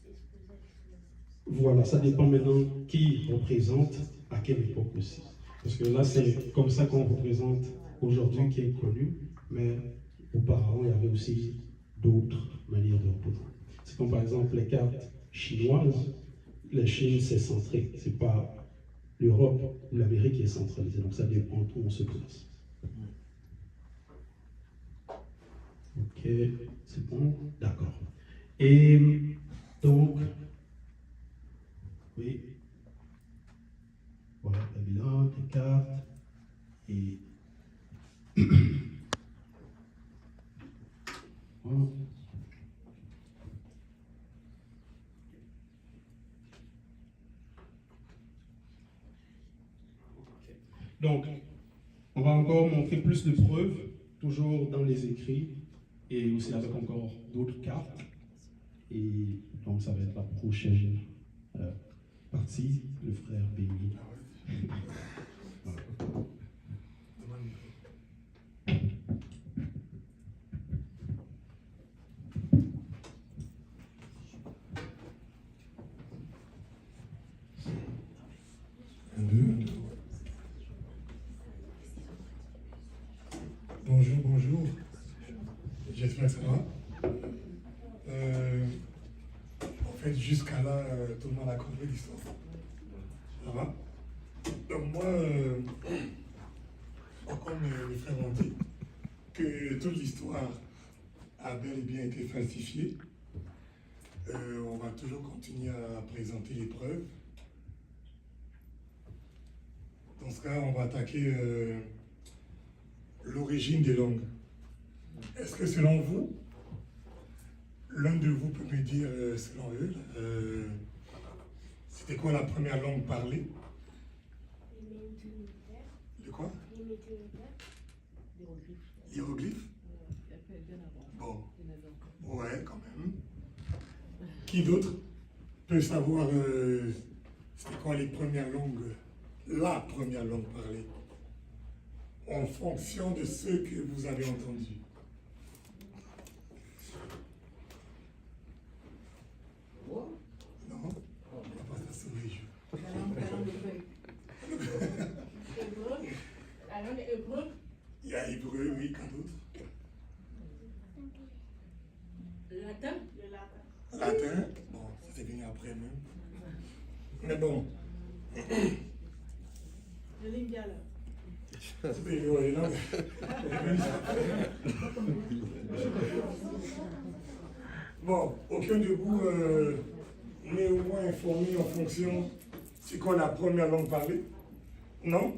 C: est supposé être le sud.
F: Voilà, ça dépend maintenant qui représente à quelle époque aussi. Parce que là, c'est comme ça qu'on représente aujourd'hui, qui est connu, mais auparavant, il y avait aussi d'autres manières de représenter. C'est comme par exemple les cartes chinoises. La Chine, c'est centré, c'est pas l'Europe ou l'Amérique qui est centralisée, donc ça dépend d'où on se place. Ok, c'est bon, d'accord. Et donc, oui, voilà, Babylone, les cartes, et voilà. Donc, on va encore montrer plus de preuves, toujours dans les écrits, et aussi avec encore d'autres cartes. Et donc, ça va être la prochaine partie, le frère Béni. Voilà.
G: Bonjour, bonjour. J'espère que ça va. En fait, jusqu'à là, tout le monde a compris l'histoire. Ça va? Donc moi, comme mes frères ont dit, que toute l'histoire a bel et bien été falsifiée. On va toujours continuer à présenter les preuves. Dans ce cas, on va attaquer l'origine des langues. Est-ce que selon vous, l'un de vous peut me dire, selon eux, c'était quoi la première langue parlée?
C: Les médiévitaires.
G: De quoi?
C: Les médiévitaires.
G: Hiéroglyphes?
B: Bien avant.
G: Bon,
B: Il y en avait encore.
G: ouais, quand même. Qui d'autre peut savoir c'était quoi les premières langues, la première langue parlée, en fonction de ce que vous avez entendu? Non? On va pas s'assurer les jeux.
B: La langue hébreu. La langue hébreu.
G: Il y a hébreu, oui, qu'un d'autre?
B: Latin.
C: Le latin.
G: Latin, bon, ça c'est venu après même. Mais bon,
B: Le lingala.
G: c'est ouais, non, bon, aucun de vous n'est au moins informé en fonction c'est quoi la première langue parlée? Non?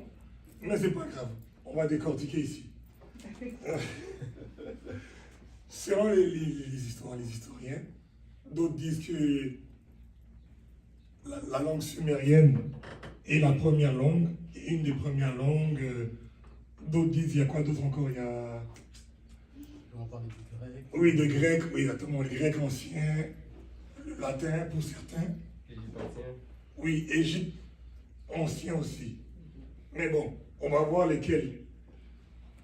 G: Mais c'est pas grave, on va décortiquer ici. Selon les historiens, d'autres disent que la langue sumérienne est la première langue, une des premières langues. D'autres disent, il y a quoi d'autre encore? Il y a...
H: On parle du grec.
G: Oui, de grec, oui, exactement, les grecs anciens, le latin pour certains.
H: Égyptien.
G: Oui, Égypte ancien aussi. Mais bon, on va voir lesquels.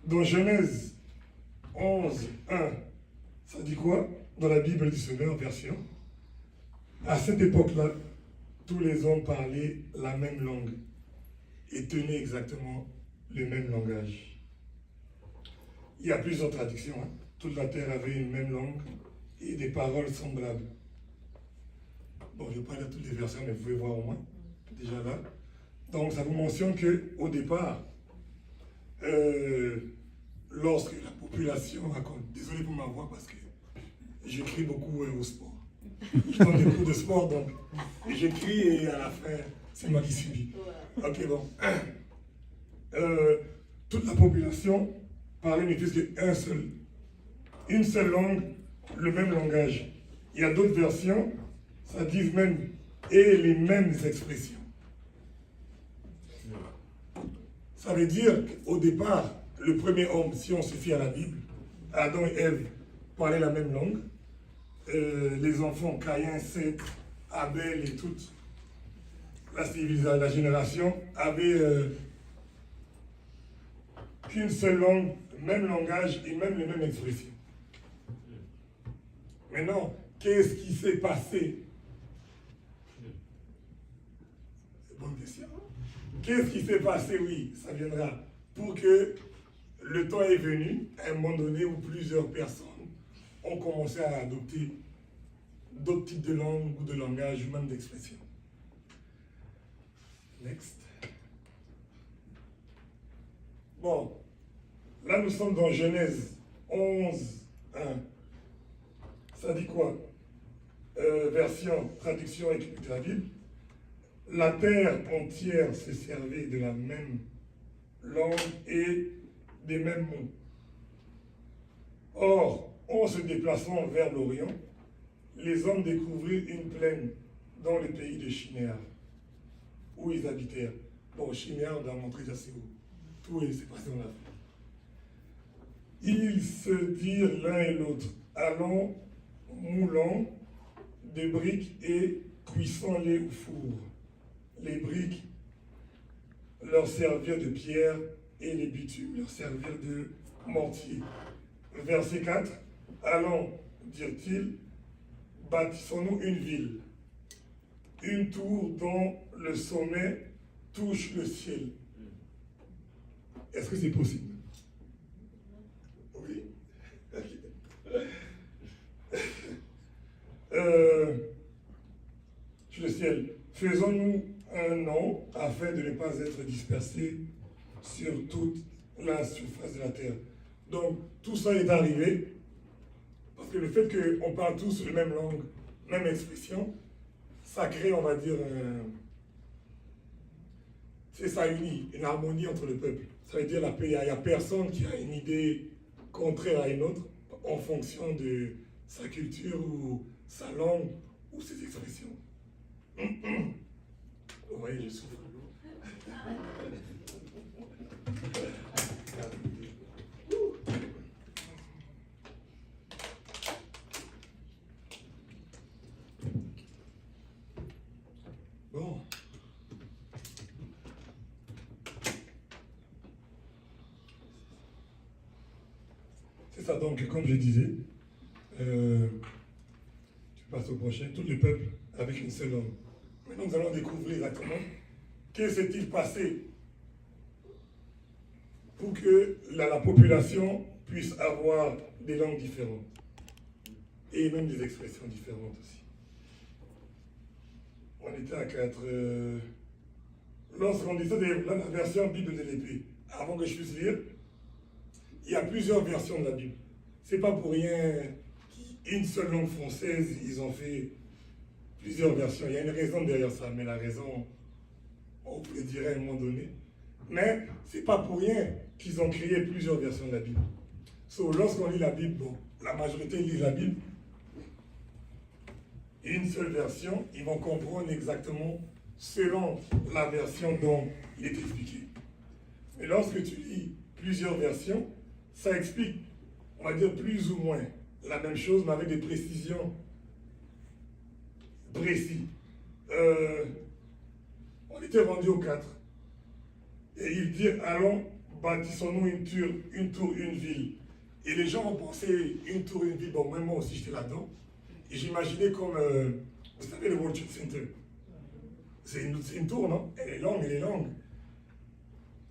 G: Dans Genèse 11, 1, ça dit quoi? dans la Bible du Seigneur, version. À cette époque-là, tous les hommes parlaient la même langue et tenaient exactement le même langage. Il y a plusieurs traductions. Hein. Toute la terre avait une même langue et des paroles semblables. Bon, je ne vais pas lire toutes les versions, mais vous pouvez voir au moins, déjà là. Donc, ça vous mentionne qu'au départ, lorsque la population raconte, désolé pour ma voix parce que j'écris beaucoup au sport. Je donne des cours de sport, donc j'écris et à la fin, c'est moi qui subis. Ok, bon. Toute la population parlait ne plus une seule langue, le même langage. Il y a d'autres versions, ça dit même, et les mêmes expressions. Ça veut dire qu'au départ, le premier homme, si on se fie à la Bible, Adam et Ève parlaient la même langue. Les enfants, Caïn, Seth, Abel et toute la civilisation, la génération, avaient qu'une seule langue, même langage et même les mêmes expressions. Maintenant, qu'est-ce qui s'est passé? C'est une bonne question. Qu'est-ce qui s'est passé? Oui, ça viendra. Pour que le temps est venu, à un moment donné, où plusieurs personnes ont commencé à adopter d'autres types de langues ou de langage ou même d'expression. Next. Bon, là nous sommes dans Genèse 11, 1. Ça dit quoi? Version, traduction écrite de la Bible. La terre entière se servait de la même langue et des mêmes mots. Or, en se déplaçant vers l'Orient, les hommes découvrirent une plaine dans le pays de Shinéar, où ils habitèrent. Bon, Shinéar, on doit montrer assez où. Tout s'est passé dans l'Afrique. Ils se dirent l'un et l'autre, allons moulant des briques et cuissons-les au four. Les briques leur servirent de pierre et les bitumes leur servirent de mortier. Verset 4. Allons, dirent-ils, bâtissons-nous une ville, une tour dont le sommet touche le ciel. Est-ce que c'est possible? Oui. Sur le ciel. Faisons-nous un nom afin de ne pas être dispersés sur toute la surface de la terre. Donc, tout ça est arrivé parce que le fait qu'on parle tous la même langue, même expression, ça crée, on va dire, ça unit une harmonie entre le peuple. Ça veut dire la paix. Il n'y a personne qui a une idée contraire à une autre en fonction de sa culture ou sa langue ou ses expressions. Vous voyez, je souffre. Bon. C'est ça, donc, comme je disais, tu passes au prochain, tout le peuple avec une seule langue. Maintenant, nous allons découvrir exactement qu'est-ce qui s'est-il passé pour que la population puisse avoir des langues différentes et même des expressions différentes aussi. On était à 4. Lorsqu'on disait la version Bible de l'épée, avant que je puisse lire, il y a plusieurs versions de la Bible. C'est pas pour rien une seule langue française, ils ont fait plusieurs versions. Il y a une raison derrière ça, mais la raison, on peut le dire à un moment donné. Mais c'est pas pour rien qu'ils ont créé plusieurs versions de la Bible. Lorsqu'on lit la Bible, bon, la majorité lit la Bible, une seule version, ils vont comprendre exactement selon la version dont il est expliqué. Mais lorsque tu lis plusieurs versions, ça explique, on va dire plus ou moins la même chose, mais avec des précisions précises. On était rendu au 4. Et il dit, allons, bâtissons-nous une tour, une ville. Et les gens vont penser une tour, une ville. Bon, moi aussi, j'étais là-dedans. Et j'imaginais comme, vous savez, le World Trade Center. C'est une tour, non? Elle est longue, elle est longue.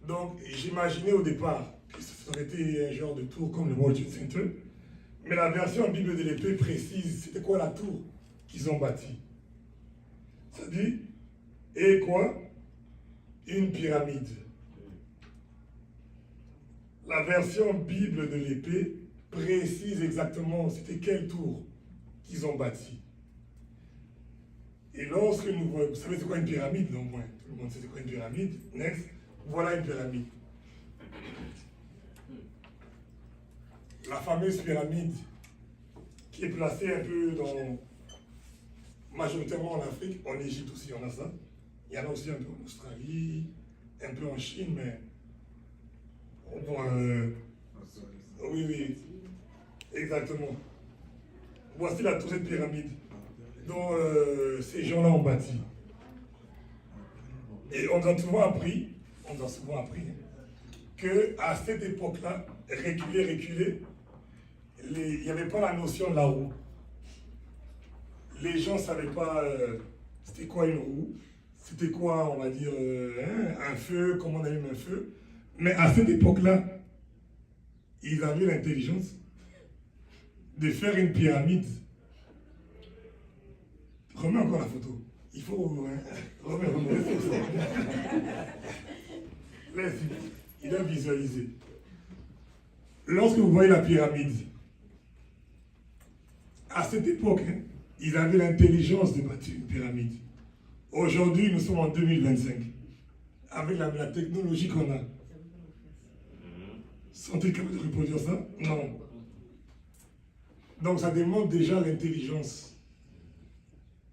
G: Donc, j'imaginais au départ que ça aurait été un genre de tour comme le World Trade Center. Mais la version Bible de l'épée précise c'était quoi la tour qu'ils ont bâtie. Ça dit, et quoi? Une pyramide. La version Bible de l'épée précise exactement c'était quelle tour qu'ils ont bâtie. Et lorsque nous voyons, vous savez c'est quoi une pyramide, non? Ouais, tout le monde sait c'est quoi une pyramide. Next, voilà une pyramide. La fameuse pyramide qui est placée un peu dans, majoritairement en Afrique, en Égypte aussi on a ça. Il y en a aussi un peu en Australie, un peu en Chine, mais bon, oui, oui, exactement. Voici la tour cette pyramide dont ces gens-là ont bâti. Et on a souvent appris, qu'à cette époque-là, reculer, il n'y avait pas la notion de la roue. Les gens ne savaient pas c'était quoi une roue, c'était quoi, on va dire, un feu, comment on allume un feu. Mais à cette époque-là, ils avaient l'intelligence de faire une pyramide. Remets encore la photo. Il faut... remets. Laisse, il a visualisé. Lorsque vous voyez la pyramide, à cette époque, ils avaient l'intelligence de bâtir une pyramide. Aujourd'hui, nous sommes en 2025. Avec la technologie qu'on a. Sont-ils capables de reproduire ça? Non. Donc ça démontre déjà l'intelligence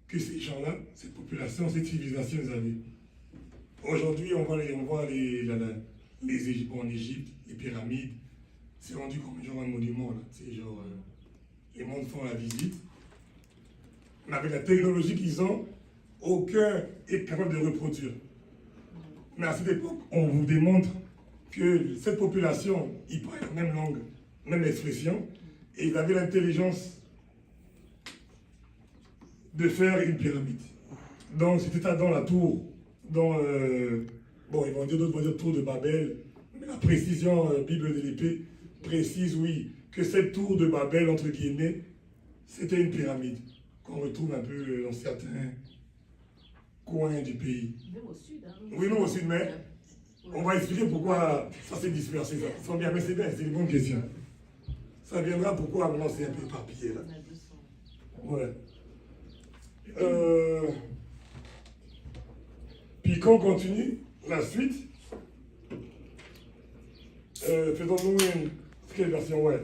G: que ces gens-là, cette population, cette civilisation, ils avaient. Aujourd'hui, on voit les Égyptiens en Égypte, les pyramides. C'est rendu comme genre un monument, là. C'est genre, les mondes font la visite. Mais avec la technologie qu'ils ont, aucun est capable de reproduire. Mais à cette époque, on vous démontre que cette population, ils parlent la même langue, même expression, et ils avaient l'intelligence de faire une pyramide. Donc c'était dans la tour, bon, ils vont dire d'autres vont dire tour de Babel, mais la précision Bible de l'épée précise, oui, que cette tour de Babel, entre guillemets, c'était une pyramide qu'on retrouve un peu dans certains coins du pays.
B: Même au sud, hein.
G: Oui, non, au sud, mais on va expliquer pourquoi ça s'est dispersé. Ça bien, mais c'est bien, c'est une bonne question. Ça viendra pourquoi maintenant c'est un peu éparpillé là. Ouais. Puis quand on continue, la suite, faisons-nous une... Quelle version, ouais.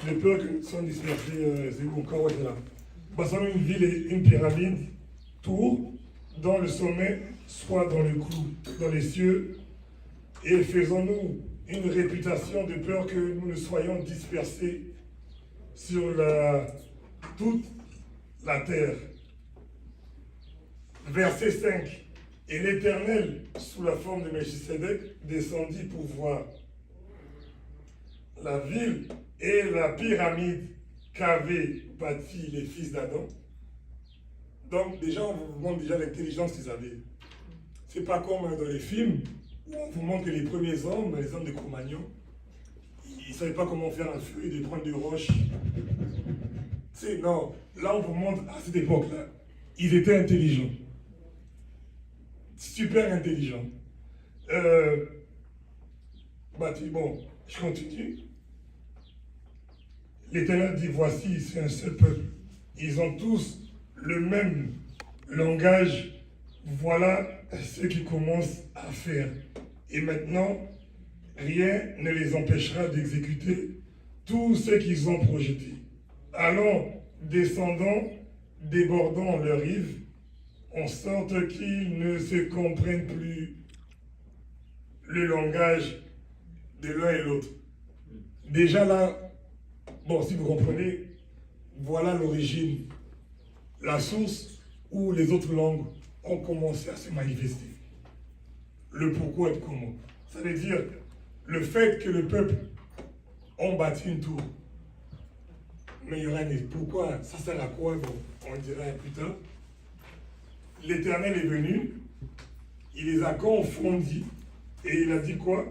G: De peur que nous soyons dispersés, c'est où encore, ouais, c'est là. Passons une ville et une pyramide, tour, dont le sommet soit dans le cou, dans les cieux, et faisons-nous une réputation de peur que nous ne soyons dispersés sur toute la terre. Verset 5. Et l'Éternel, sous la forme de Melchisédek, descendit pour voir la ville et la pyramide qu'avaient bâti les fils d'Adam. Donc déjà, on vous montre déjà l'intelligence qu'ils avaient. C'est pas comme dans les films, où on vous montre que les premiers hommes, les hommes de Cro-Magnon, ils ne savaient pas comment faire un feu et de prendre des roches. Non, là on vous montre, à cette époque-là, ils étaient intelligents. Super intelligents. Bon, je continue. L'Éternel dit, voici, c'est un seul peuple. Ils ont tous le même langage. Voilà ce qu'ils commencent à faire. Et maintenant, rien ne les empêchera d'exécuter tout ce qu'ils ont projeté. Allons, descendons, débordons leur rive, en sorte qu'ils ne se comprennent plus le langage de l'un et l'autre. Déjà là, bon, si vous comprenez, voilà l'origine, la source où les autres langues ont commencé à se manifester. Le pourquoi et le comment. Ça veut dire le fait que le peuple on bâtit une tour. Mais il y aura une... Pourquoi? Ça sert à quoi? Bon, on dirait plus tard. L'Éternel est venu, il les a confondis, et il a dit quoi?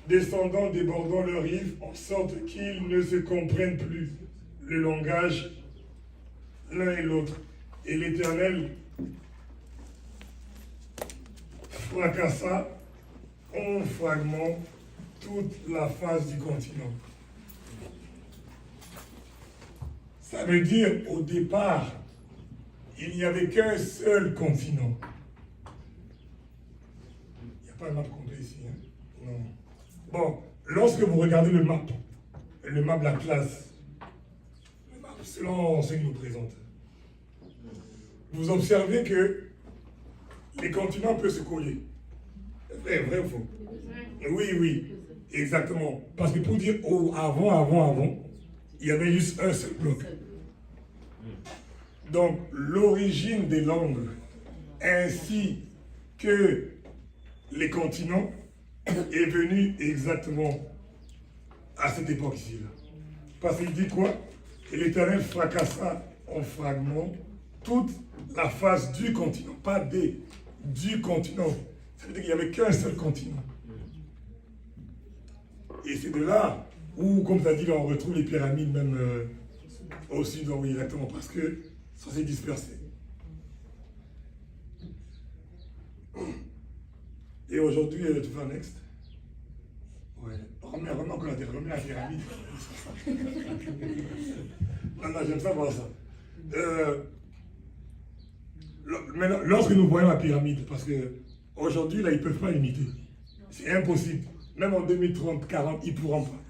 G: Descendant, débordant leur rive, en sorte qu'ils ne se comprennent plus le langage l'un et l'autre. Et l'Éternel fracassa en fragments toute la face du continent. Ça veut dire, au départ, il n'y avait qu'un seul continent. Il n'y a pas de map complet ici, hein? Non. Bon, lorsque vous regardez le map de la classe, le map selon ce qu'il nous présente, vous observez que les continents peuvent se coller. Vrai ou faux? Oui, exactement. Parce que pour dire avant, il y avait juste un seul bloc. Donc, l'origine des langues, ainsi que les continents, est venue exactement à cette époque ici. Parce qu'il dit quoi? Que l'Éternel fracassa en fragments toute la face du continent, pas du continent. Ça veut dire qu'il n'y avait qu'un seul continent. Et c'est de là où, comme tu as dit, là, on retrouve les pyramides même au sud, oui, exactement, parce que ça s'est dispersé. Et aujourd'hui, tu fais un next. Ouais. Remets la pyramide. Non, j'aime ça voir ça. Maintenant, lorsque nous voyons la pyramide, parce que aujourd'hui, là, ils ne peuvent pas l'imiter. C'est impossible. Même en 2030, 40, ils ne pourront pas.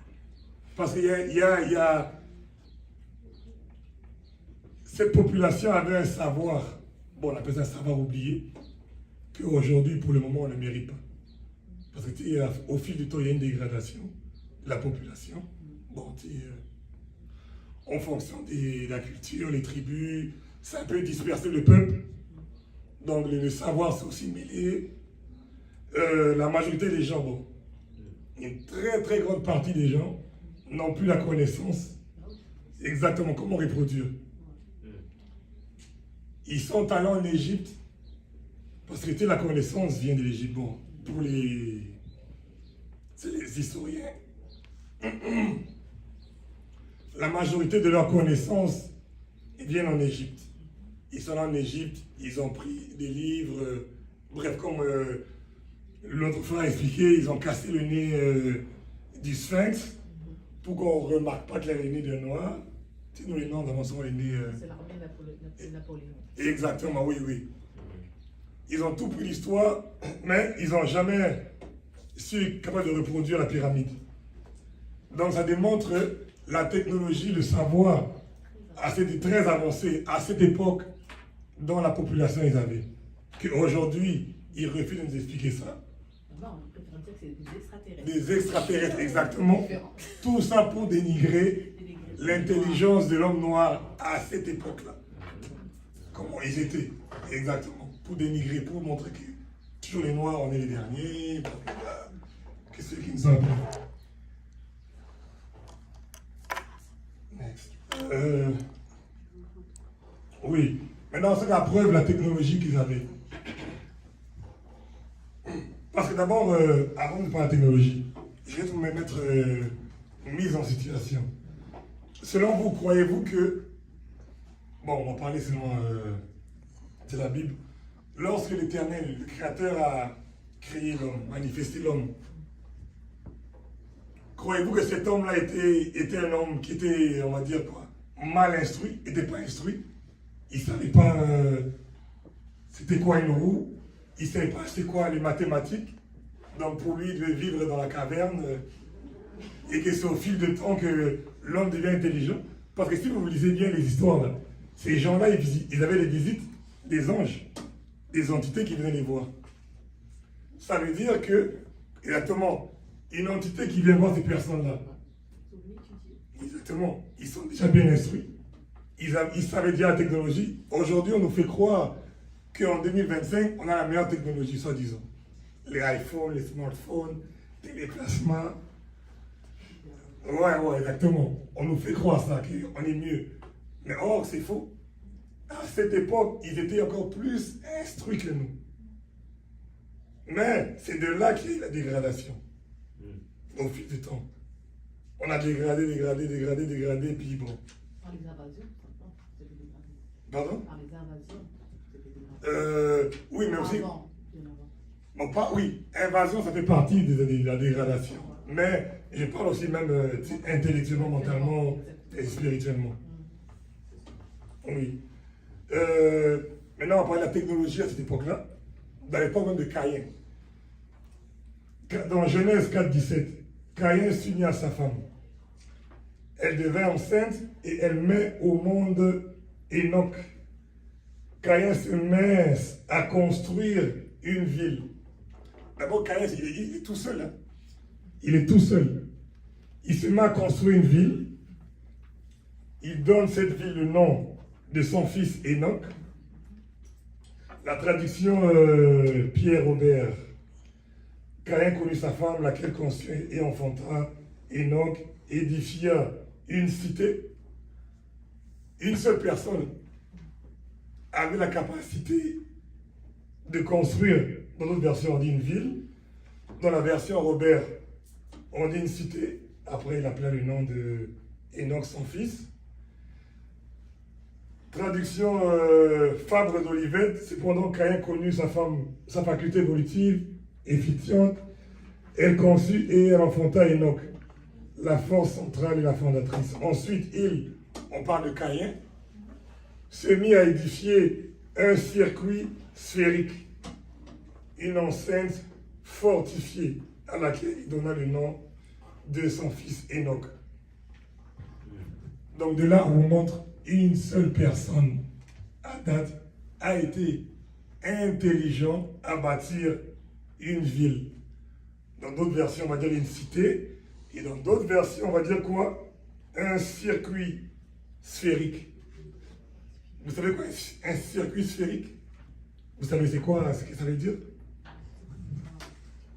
G: Parce qu'il y a... Cette population avait un savoir, bon, on appelle ça un savoir oublié, qu'aujourd'hui, pour le moment, on ne mérite pas. Parce qu'au fil du temps, il y a une dégradation de la population. Bon, en fonction de la culture, les tribus, ça peut disperser le peuple. Donc, le savoir s'est aussi mêlé. La majorité des gens, bon, une très très grande partie des gens n'ont plus la connaissance exactement comment reproduire. Ils sont allés en Égypte parce que la connaissance vient de l'Égypte. Bon, pour les historiens, la majorité de leurs connaissances viennent en Égypte. Ils sont en Égypte, ils ont pris des livres, bref, comme l'autre fois a expliqué, ils ont cassé le nez du Sphinx pour qu'on ne remarque pas qu'il avait le nez d'un noir. Tu sais, nous les Noirs, nous avons les nez...
B: C'est l'armée Napoléon.
G: Exactement, oui. Ils ont tout pris l'histoire, mais ils n'ont jamais su être capables de reproduire la pyramide. Donc ça démontre la technologie, le savoir assez très avancé à cette époque dont la population ils avaient. Qu'aujourd'hui, ils refusent de nous expliquer ça.
B: Non, on préfère dire que c'est des extraterrestres.
G: Des extraterrestres, exactement. Tout ça pour dénigrer l'intelligence de l'homme noir à cette époque-là. Comment ils étaient, exactement. Pour dénigrer, pour montrer que toujours les noirs, on est les derniers, que ceux qui nous ont appris. Next. Oui. Maintenant, c'est la preuve de la technologie qu'ils avaient. Parce que d'abord, avant de parler de la technologie, je vais me mettre mise en situation. Selon vous, croyez-vous que, bon, on va parler selon de la Bible, lorsque l'Éternel, le Créateur, a créé l'homme, manifesté l'homme, croyez-vous que cet homme-là était un homme qui était, on va dire quoi, mal instruit, n'était pas instruit? Il ne savait pas c'était quoi une roue, il ne savait pas c'était quoi les mathématiques. Donc pour lui, il devait vivre dans la caverne et que c'est au fil du temps que l'homme devient intelligent. Parce que si vous lisez bien les histoires, là, ces gens-là, ils avaient les visites des anges, des entités qui venaient les voir. Ça veut dire que, exactement, une entité qui vient voir ces personnes-là, exactement, ils sont déjà bien instruits. Ils savaient déjà la technologie. Aujourd'hui, on nous fait croire qu'en 2025, on a la meilleure technologie, soi-disant. Les iPhones, les smartphones, téléplacement. Ouais, exactement. On nous fait croire ça, qu'on est mieux. Mais or, c'est faux. À cette époque, ils étaient encore plus instruits que nous. Mais c'est de là qu'il y a eu la dégradation. Au fil du temps. On a dégradé, puis bon.
B: Par les invasions, c'était dégradé.
G: Pardon?
B: Par les invasions, c'était dégradé.
G: Oui, mais aussi.
B: Avant, bien avant.
G: Bon, oui, invasion, ça fait partie de la dégradation. Mais je parle aussi même intellectuellement, mentalement et spirituellement. Oui. Maintenant, on parle de la technologie à cette époque-là, dans l'époque même de Caïn. Dans Genèse 4,17, Caïn s'unit à sa femme. Elle devint enceinte et elle met au monde Enoch. Caïn se met à construire une ville. D'abord, Caïn, il est tout seul. Hein. Il est tout seul. Il se met à construire une ville. Il donne cette ville le nom de son fils Enoch. La traduction Pierre Robert. Caïn connut sa femme, laquelle conçut et enfanta. Enoch édifia une cité. Une seule personne avait la capacité de construire. Dans d'autres versions, on dit une ville. Dans la version Robert, on dit une cité. Après, il appelait le nom de Enoch, son fils. Traduction Fabre d'Olivet, cependant Caïn connut sa femme, sa faculté évolutive, efficiente. Elle conçut et elle enfanta Enoch, la force centrale et la fondatrice. Ensuite, on parle de Caïn, se mit à édifier un circuit sphérique, une enceinte fortifiée, à laquelle il donna le nom de son fils Enoch. Donc de là, on vous montre une seule personne à date a été intelligent à bâtir une ville. Dans d'autres versions, on va dire une cité. Et dans d'autres versions, on va dire quoi? Un circuit sphérique. Vous savez quoi, un circuit sphérique? Vous savez c'est quoi, ce que ça veut dire?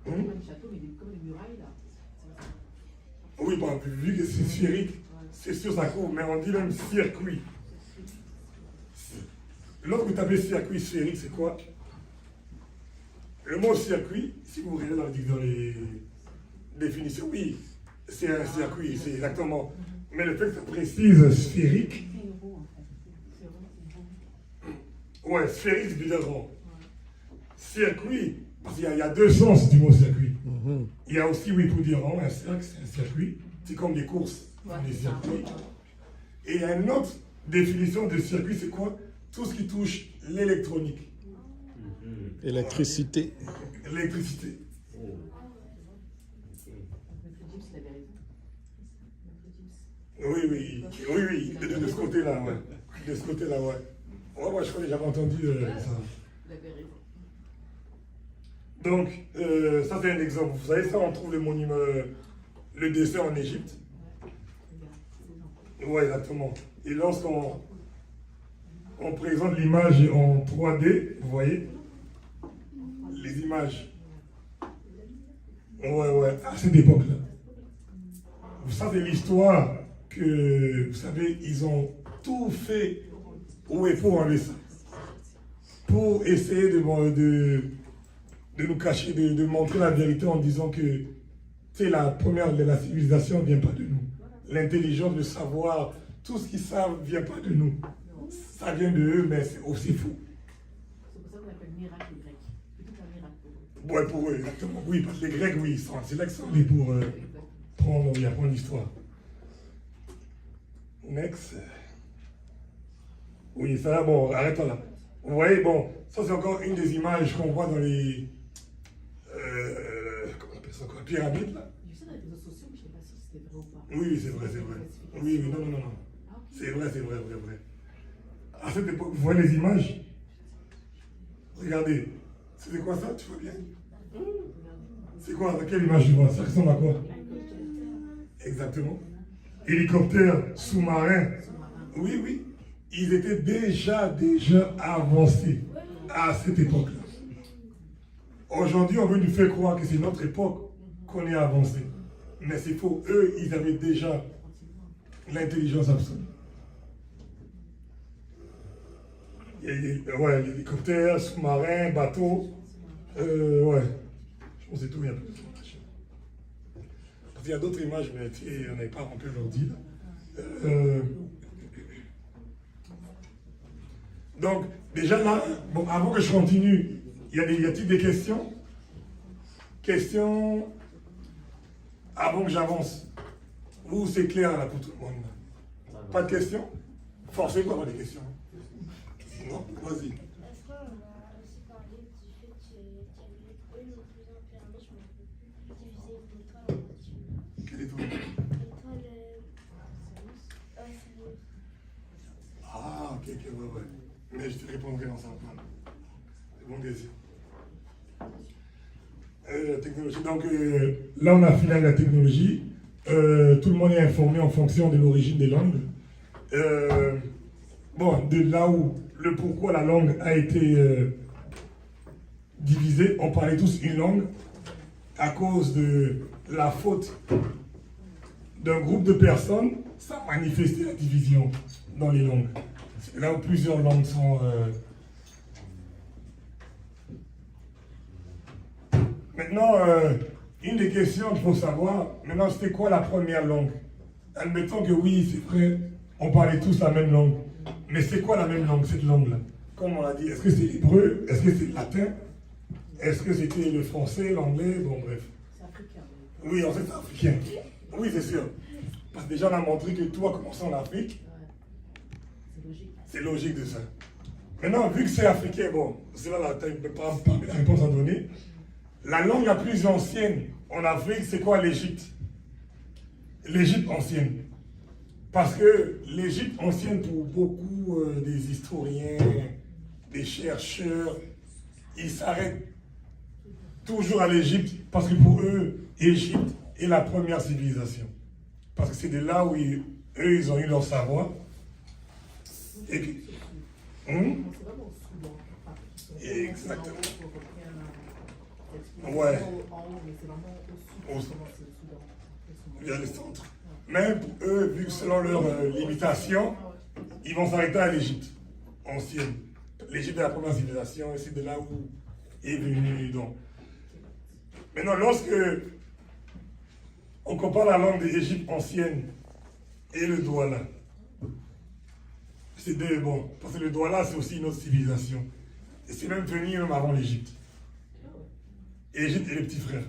B: Comme le château, mais comme les murailles, là.
G: Oui, bon, vu que c'est sphérique, c'est sûr ça couvre, mais on dit même circuit. Lorsque vous tapez circuit sphérique, c'est quoi? Le mot circuit, si vous regardez dans les définitions, oui, c'est un circuit, c'est exactement. Mais le fait que ça précise sphérique, ouais, sphérique, c'est dire rond. Circuit, parce qu'il y a deux sens du mot circuit. Il y a aussi, oui, pour dire rond, un cercle, c'est un circuit. C'est comme des courses, des circuits. Et il y a une autre définition de circuit, c'est quoi? Tout ce qui touche l'électronique.
I: Électricité.
G: L'électricité. Oui, de ce côté-là, ouais. De ce côté-là, ouais. Ouais, moi, je crois que j'avais entendu ça. Donc, ça c'est un exemple. Vous savez, ça, on trouve le monument, le dessin en Égypte. Oui, exactement. Et lorsqu'on présente l'image en 3D, vous voyez, les images. Ouais, à cette époque-là. Ça, c'est l'histoire que, vous savez, ils ont tout fait pour enlever ça. Pour essayer de nous cacher, de montrer la vérité en disant que la civilisation ne vient pas de nous. L'intelligence, le savoir, tout ce qu'ils savent ne vient pas de nous. Ça vient de eux, mais c'est aussi faux.
B: C'est pour ça qu'on appelle miracle grec. C'est tout un miracle.
G: Ouais, pour eux, exactement. Oui, parce que les Grecs, oui, c'est là qu'ils sont allés pour apprendre l'histoire. Next. Oui, ça là, bon, arrêtons là. Vous voyez, bon, ça c'est encore une des images qu'on voit dans les. Comment on appelle ça encore? Pyramides, là.
B: Je sais dans les réseaux sociaux, mais je ne sais pas si c'était vrai ou pas.
G: Oui, c'est vrai. Oui, non.
B: Ah, ok.
G: C'est vrai. À cette époque, vous voyez les images? Regardez. C'était quoi ça? Tu vois bien? C'est quoi? Quelle image tu vois? Ça ressemble à quoi? Exactement. Hélicoptère, sous-marin. Oui. Ils étaient déjà avancés à cette époque-là. Aujourd'hui, on veut nous faire croire que c'est notre époque qu'on est avancé. Mais c'est faux. Eux, ils avaient déjà l'intelligence absolue. Ouais, l'hélicoptère, sous-marin, bateau. Ouais. Je pense que c'est tout, il y a plus d'informations. Parce qu'il y a d'autres images, mais on n'avait pas rempli l'ordi. Donc, déjà là, bon, avant que je continue, y a-t-il des questions? Questions avant que j'avance? Ou c'est clair là pour tout le monde? Pas de questions? Forcez pour avoir des questions. Non, vas-y.
C: Est-ce qu'on a aussi parlé du fait qu'il y avait une ou plusieurs pyramides, je ne me rappelle plus, divisées d'étoiles en nature?
G: Quelle étoile?
C: L'étoile. Sirius.
G: Ah, ok, ouais. Mais je te répondrai dans un plan. C'est bon question. Technologie. Donc là, on a fini avec la technologie. Tout le monde est informé en fonction de l'origine des langues. Bon, de là où le pourquoi la langue a été divisée, on parlait tous une langue à cause de la faute d'un groupe de personnes, ça a manifesté la division dans les langues. C'est là où plusieurs langues sont... Maintenant, une des questions qu'il faut savoir, maintenant, c'était quoi la première langue? Admettons que oui, c'est vrai, on parlait tous la même langue. Mais c'est quoi la même langue, cette langue-là? Comme on l'a dit, est-ce que c'est l'hébreu? Est-ce que c'est le latin? Est-ce que c'était le français, l'anglais? Bon, bref.
B: C'est africain.
G: Oui, en fait, c'est africain. Oui, c'est sûr. Parce que déjà, on a montré que tout a commencé en Afrique.
B: C'est logique.
G: C'est logique de ça. Maintenant, vu que c'est africain, bon, c'est là la réponse à donner. La langue la plus ancienne en Afrique, c'est quoi l'Égypte? L'Égypte ancienne. Parce que l'Égypte ancienne, pour beaucoup des historiens, des chercheurs, ils s'arrêtent toujours à l'Égypte parce que pour eux, l'Égypte est la première civilisation. Parce que c'est de là où eux, ils ont eu leur savoir. Et puis,
B: C'est vraiment au Soudan.
G: Exactement.
B: Ouais.
G: Ouais.
B: En haut, mais c'est vraiment au sud. C'est le Soudan.
G: Vers le centre. Mais pour eux, vu que selon leurs limitations, ils vont s'arrêter à l'Égypte ancienne. L'Égypte est la première civilisation et c'est de là où est venu donc. Maintenant, lorsque on compare la langue de l'Égypte ancienne et le Douala, c'est deux, bon, parce que le Douala c'est aussi une autre civilisation. Et c'est même venu même avant l'Égypte. L'Égypte est le petit frère.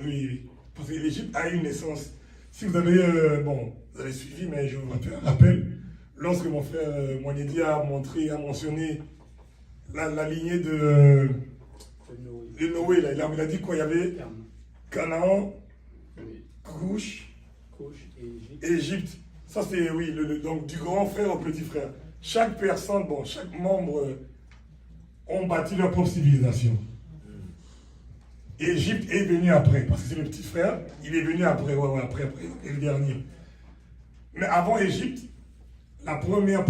G: Oui. Parce que l'Égypte a une naissance. Si vous avez, bon, vous avez suivi, mais je vous rappelle, lorsque mon frère Moinedi a mentionné la lignée de Noé, là, il a dit quoi? Il y avait Canaan, Couche, et Égypte. Ça c'est, oui, donc du grand frère au petit frère. Chaque personne, bon, chaque membre ont bâti leur propre civilisation. Égypte est venu après, parce que c'est le petit frère, il est venu après, après, et le dernier. Mais avant Égypte, la première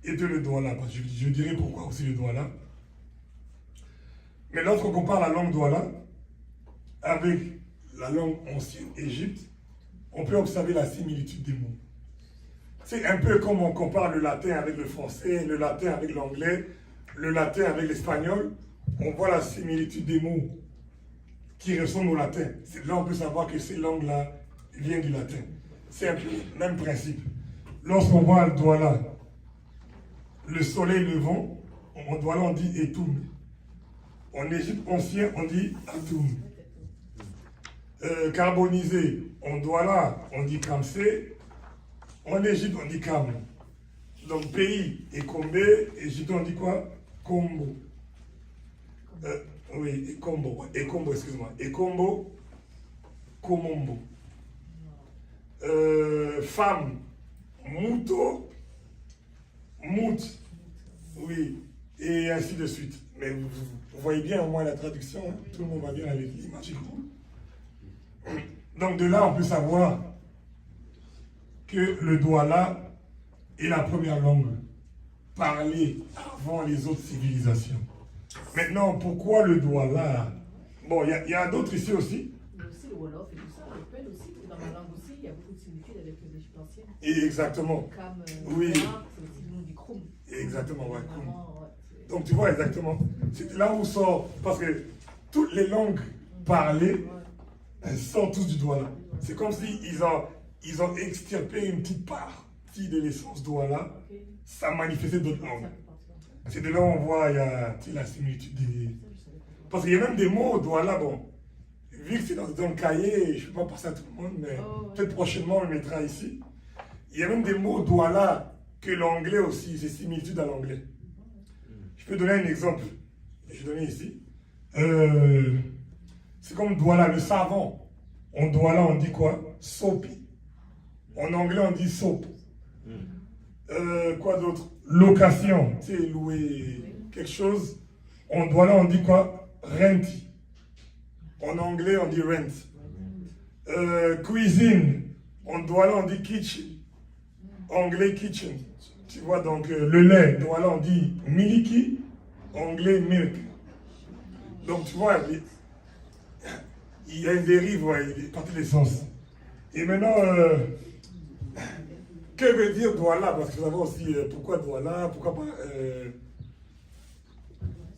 G: était le Douala, parce que je dirais pourquoi aussi le Douala. Mais lorsqu'on compare la langue Douala avec la langue ancienne Égypte, on peut observer la similitude des mots. C'est un peu comme on compare le latin avec le français, le latin avec l'anglais, le latin avec l'espagnol. On voit la similitude des mots qui ressemblent au latin. C'est là on peut savoir que ces langues-là viennent du latin. C'est un peu le même principe. Lorsqu'on voit le Douala, le soleil levant, en Douala on dit Etoum. En Égypte ancien on dit Atoum. Carbonisé, en Douala on dit Kamsé. En Égypte, on dit Kam. Donc, pays, Ekombe, Égypte, on dit quoi? Kombo. Oui, Ekombo, excuse-moi. Ekombo, Komombo. Femme, Mouto, Mout. Oui, et ainsi de suite. Mais vous voyez bien au moins la traduction, hein? Tout le monde va bien avec l'image. Donc, de là, on peut savoir que le Douala est la première langue parlée avant les autres civilisations. Maintenant, pourquoi le Douala? Bon, il y a d'autres ici aussi.
B: Mais aussi le Wolof et tout ça, le Peul aussi, dans ma langue aussi, il y a beaucoup de similitudes avec les Égyptes anciennes.
G: Et exactement.
B: Comme
G: Oui.
B: Noir, c'est aussi le nom du Kroum.
G: Exactement, ouais.
B: Vraiment, ouais, c'est-
G: Donc tu vois exactement. C'est là où sort. Parce que toutes les langues parlées,
B: Ouais.
G: elles sortent tous du Douala. C'est comme si ils ont extirpé une petite partie de l'essence Douala.
B: Ok.
G: Ça manifestait d'autres
B: Ça
G: langues.
B: fait partie.
G: C'est de là où on voit il y a tu sais, la similitude des.
B: Ça, je savais pas.
G: Parce qu'il y a même des mots au Douala, bon. Vu que c'est dans le cahier, je ne peux pas passer à tout le monde, mais
B: Oh, ouais.
G: peut-être prochainement on le mettra ici. Il y a même des mots au Douala que l'anglais aussi, c'est similitude à l'anglais. Je peux donner un exemple. Je vais donner ici. C'est comme Douala, le savon. En Douala, on dit quoi? Soapy. En anglais, on dit soap. Quoi d'autre? Location. Tu sais, louer quelque chose. En Douala, on dit quoi? Renti. En anglais, on dit rent. Cuisine. En Douala, on dit kitchen. Anglais, kitchen. Tu vois, donc le lait. Douala, on dit miliki. Anglais, milk. Donc, tu vois, il y a une dérive, ouais, il est parti des sens. Et maintenant, que veut dire Douala? Parce que vous savez aussi pourquoi Douala, pourquoi pas.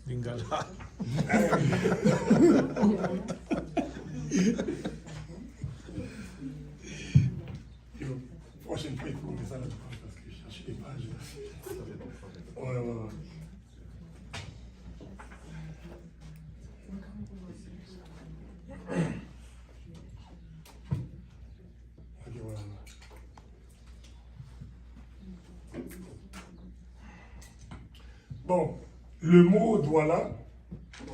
I: Lingala.
G: Prochaine fois, il faut mettre ça là, parce que je cherche les pages. Ouais, ouais, ouais. Ok, voilà. Bon, le mot Douala,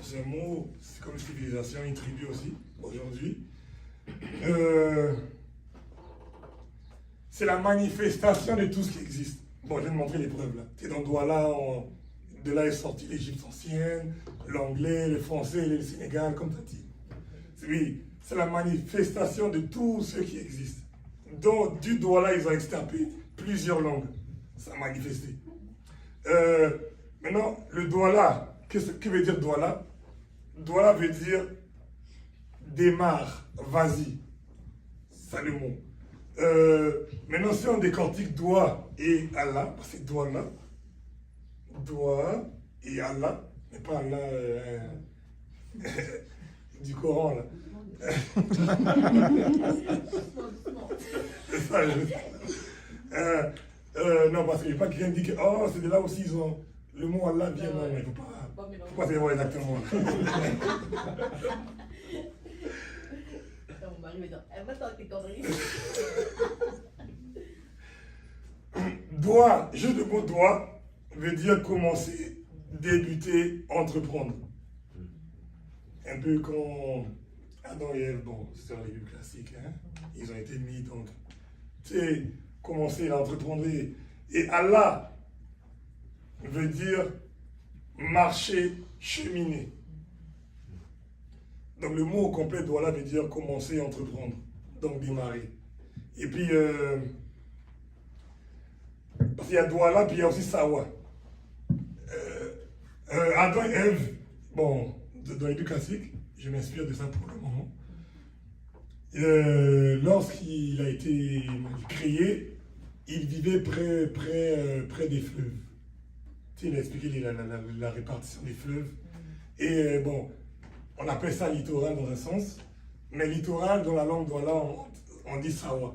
G: c'est un mot, c'est comme civilisation, une tribu aussi, aujourd'hui. C'est la manifestation de tout ce qui existe. Bon, je vais te montrer les preuves là. Tu es dans Douala, de là est sorti l'Égypte ancienne, l'anglais, le français, le Sénégal, comme tu as dit. Oui, c'est la manifestation de tout ce qui existe. Donc, du Douala, ils ont extirpé plusieurs langues. Ça a manifesté. Maintenant, le Douala, que veut dire Douala? Douala veut dire démarre, vas-y. C'est le mot. Maintenant, si on décortique Doua et Allah, parce que c'est Douala, Doua et Allah, mais pas Allah du Coran là. C'est ça, non, parce qu'il n'y a pas quelqu'un qui dit que oh, c'est de là aussi ils ont le mot Allah vient, non, mais il ne faut pas savoir exactement.
B: Mon mari me dit, elle va t'en tes conneries.
G: Doigt, juste le mot doigt veut dire commencer, débuter, entreprendre. Un peu quand Adam et Ève, bon, c'est dans les Bibles classiques, hein, ils ont été mis, donc, tu sais, commencer à entreprendre. Et Allah veut dire marcher, cheminer. Donc le mot au complet Douala veut dire commencer, entreprendre, donc démarrer. Et puis, parce qu'il y a Douala, puis il y a aussi Sawa. Adam et Ève, bon, dans les deux classiques, je m'inspire de ça pour le moment. Lorsqu'il a été créé, il vivait près des fleuves. Tu sais, il a expliqué la répartition des fleuves. Et bon, on appelle ça littoral dans un sens, mais littoral dans la langue Douala, on dit Sawa.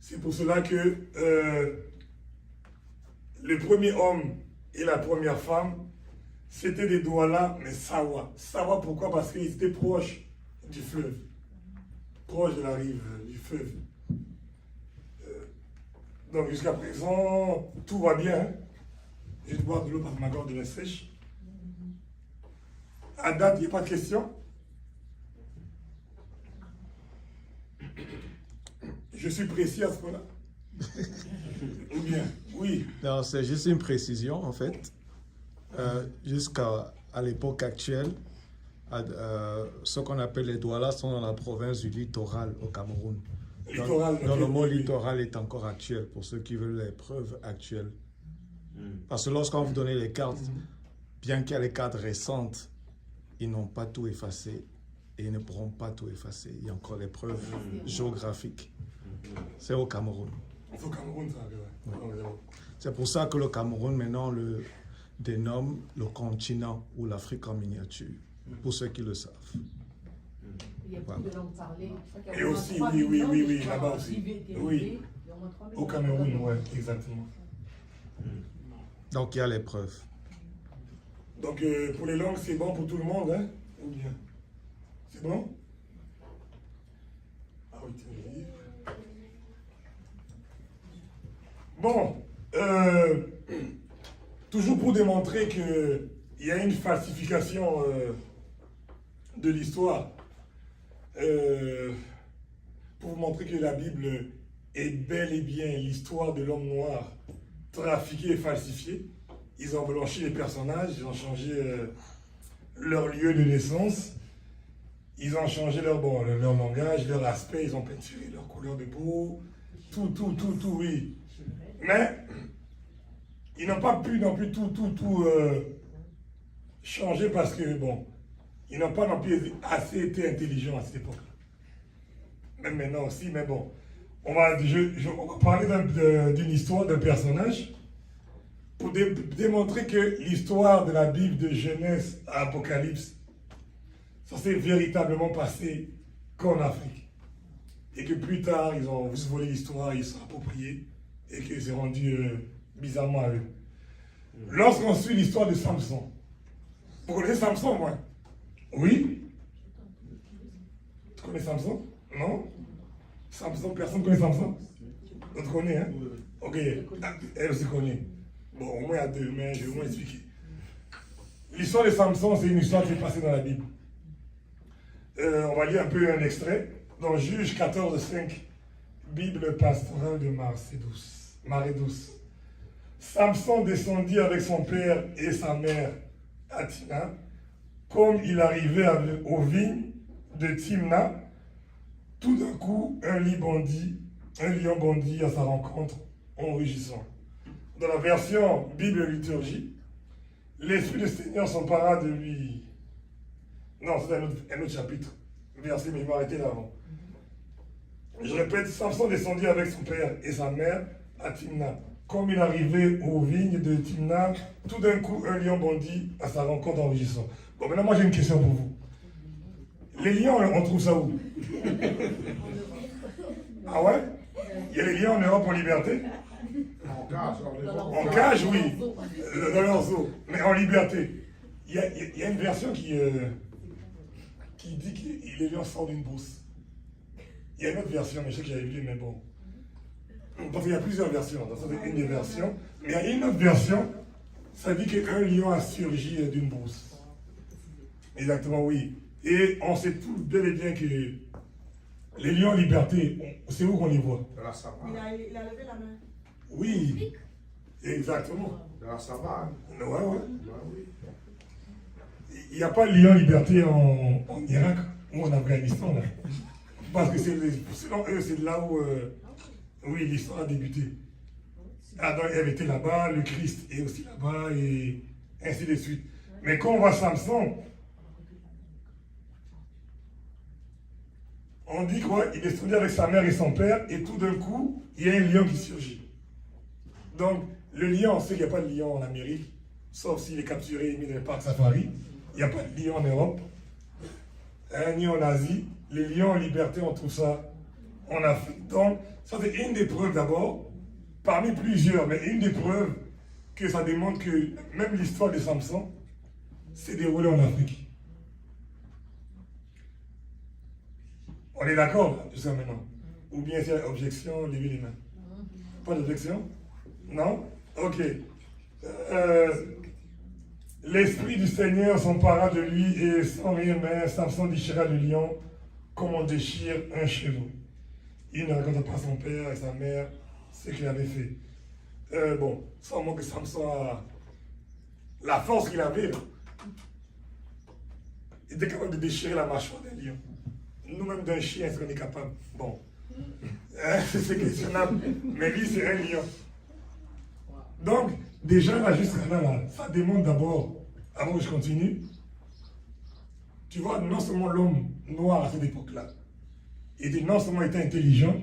G: C'est pour cela que le premier homme et la première femme, c'était des Douala, mais Sawa. Sawa, pourquoi? Parce qu'ils étaient proches du fleuve, proches de la rive du fleuve. Donc jusqu'à présent, tout va bien. Je vais boire de l'eau parce que ma gorge est sèche. À date, il n'y a pas de questions. Je suis précis à ce moment-là. Ou bien, oui.
I: Non, c'est juste une précision, en fait. Jusqu'à l'époque actuelle, ce qu'on appelle les Douala sont dans la province du littoral au Cameroun.
G: Littoral,
I: Donc, le mot
G: oui.
I: littoral est encore actuel pour ceux qui veulent les preuves actuelles. Parce que lorsqu'on vous donne les cartes, bien qu'il y ait les cartes récentes, ils n'ont pas tout effacé. et ils ne pourront pas tout effacer. Il y a encore les preuves géographiques. C'est au Cameroun.
G: C'est au Cameroun, ça. Ouais.
I: C'est pour ça que le Cameroun, maintenant, le dénomme le continent ou l'Afrique en miniature, pour ceux qui le savent.
B: Il y a beaucoup de langues parlées.
G: Et aussi, oui, là-bas aussi. Oui, au Cameroun, oui, exactement.
I: Donc, il y a les preuves.
G: Donc, pour les langues, c'est bon pour tout le monde, hein? Ou bien? C'est bon? Ah oui, tiens, le livre. Bon, toujours pour démontrer qu'il y a une falsification de l'histoire, pour vous montrer que la Bible est bel et bien l'histoire de l'homme noir trafiqué et falsifié. Ils ont blanchi les personnages, ils ont changé leur lieu de naissance, ils ont changé leur langage, leur aspect, ils ont peinturé leur couleur de peau, tout, oui. Mais ils n'ont pas pu non plus tout changer parce que, bon, ils n'ont pas non plus assez été intelligents à cette époque-là. Même maintenant aussi, mais bon. On va parler d'une histoire, d'un personnage, pour démontrer que l'histoire de la Bible de Genèse à Apocalypse, ça s'est véritablement passé qu'en Afrique. Et que plus tard, ils ont juste volé l'histoire, ils se sont appropriés, et que c'est rendu bizarrement à eux. Lorsqu'on suit l'histoire de Samson, vous connaissez Samson, moi? Oui? Tu connais Samson? Non? Samson, personne ne connaît Samson? On te connaît, hein? Ok, elle aussi connaît. Bon, au moins il y a deux, mais je vais au moins expliquer. L'histoire de Samson, c'est une histoire qui est passée dans la Bible. On va lire un peu un extrait. Dans Juge 14:5, Bible pastorale de Marée douce. Samson descendit avec son père et sa mère à Timna. Comme il arrivait aux vignes de Timna, tout d'un coup, un lion bondit à sa rencontre en rugissant. Dans la version Bible liturgie, l'Esprit du Seigneur s'empara de lui. Non, c'est un autre chapitre, verset, mais je vais m'arrêter là avant. Je répète, Samson descendit avec son père et sa mère à Timna. Comme il arrivait aux vignes de Timna, tout d'un coup, un lion bondit à sa rencontre en rugissant. Bon, maintenant, moi, j'ai une question pour vous. Les lions, on trouve ça où? Ah ouais? Il y a les lions en Europe en liberté? En cage, oui. Dans leur zoo. Mais en liberté. Il y a une version qui dit que les lions sortent d'une brousse. Il y a une autre version, mais je sais que j'avais vu, mais bon. Parce qu'il y a plusieurs versions. Ça, c'est une des versions. Mais il y a une autre version, ça dit qu'un lion a surgi d'une brousse. Exactement, oui. Et on sait tous bel et bien que les lions en liberté, c'est où qu'on les voit?
J: Dans la savane.
E: Il a levé la main.
G: Oui, exactement.
J: Dans la savane.
G: Ouais.
J: Oui.
G: Il n'y a pas de lion en liberté en Irak ou en Afghanistan, là. Parce que selon eux, c'est là où oui, l'histoire a débuté. Adam et Ève étaient là-bas, le Christ est aussi là-bas, et ainsi de suite. Mais quand on voit Samson, on dit quoi? Il descendait avec sa mère et son père, et tout d'un coup, il y a un lion qui surgit. Donc, le lion, on sait qu'il n'y a pas de lion en Amérique, sauf s'il est capturé et mis dans les parcs safari. Il n'y a pas de lion en Europe, ni en Asie. Les lions en liberté, on trouve ça en Afrique. Donc, ça c'est une des preuves d'abord, parmi plusieurs, mais une des preuves que ça démontre que même l'histoire de Samson s'est déroulée en Afrique. On est d'accord jusqu'à maintenant? Ou bien c'est objection, levez les mains. Pas d'objection? Non? Ok. L'Esprit du Seigneur s'empara de lui et sans rien, mais Samson déchira le lion comme on déchire un cheveu. Il ne raconta pas à son père et sa mère ce qu'il avait fait. Bon, sans manque que Samson a la force qu'il avait. Il était capable de déchirer la mâchoire d'un lion. Nous-mêmes d'un chien, est-ce qu'on est capable? Bon. C'est questionnable. Mais lui, c'est un lion. Donc, déjà là, jusqu'à là, ça démontre d'abord, avant que je continue, tu vois, non seulement l'homme noir à cette époque-là non seulement était intelligent,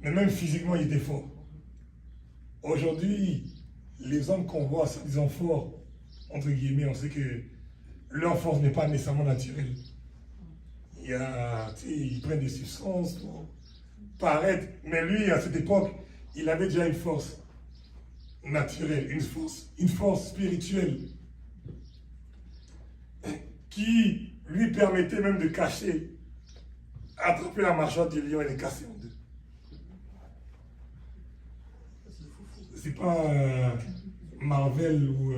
G: mais même physiquement il était fort. Aujourd'hui, les hommes qu'on voit soi-disant forts, entre guillemets, on sait que leur force n'est pas nécessairement naturelle. Il y a, ils prennent des substances pour paraître, mais lui, à cette époque, il avait déjà une force naturelle, une force spirituelle qui lui permettait même de cacher, attraper la mâchoire du lion et les casser en deux. C'est pas Marvel ou...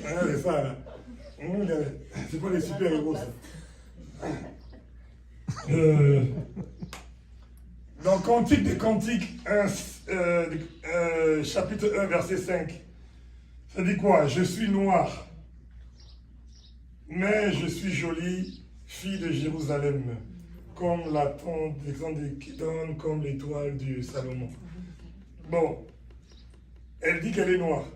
G: c'est ça, là. C'est pas les super-héros, ça. Dans Cantique des Cantiques, chapitre 1, verset 5, ça dit quoi? Je suis noir, mais je suis jolie, fille de Jérusalem, comme la tente d'Alexandre qui donne, comme l'étoile de Salomon. Bon, elle dit qu'elle est noire.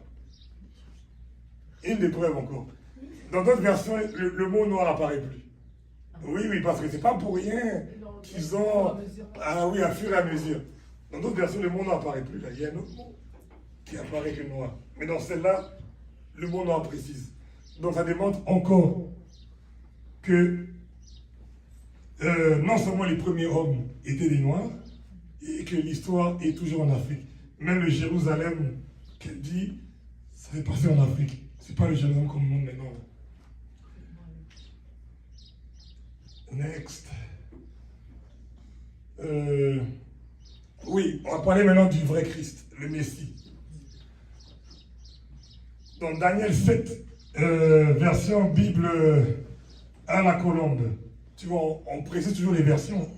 G: Une des preuves encore. Dans d'autres versions, le mot noir n'apparaît plus. Oui, parce que c'est pas pour rien qu'ils ont... Ah oui, à fur et à mesure. Dans d'autres versions, le mot noir n'apparaît plus. Là. Il y a un autre mot qui apparaît que noir. Mais dans celle-là, le mot noir précise. Donc ça démontre encore que non seulement les premiers hommes étaient des noirs, et que l'histoire est toujours en Afrique. Même le Jérusalem qu'elle dit, ça s'est passé en Afrique. C'est pas le Jérusalem comme le monde maintenant. Next. Oui, on va parler maintenant du vrai Christ, le Messie. Dans Daniel 7, version Bible à la colombe. Tu vois, on précise toujours les versions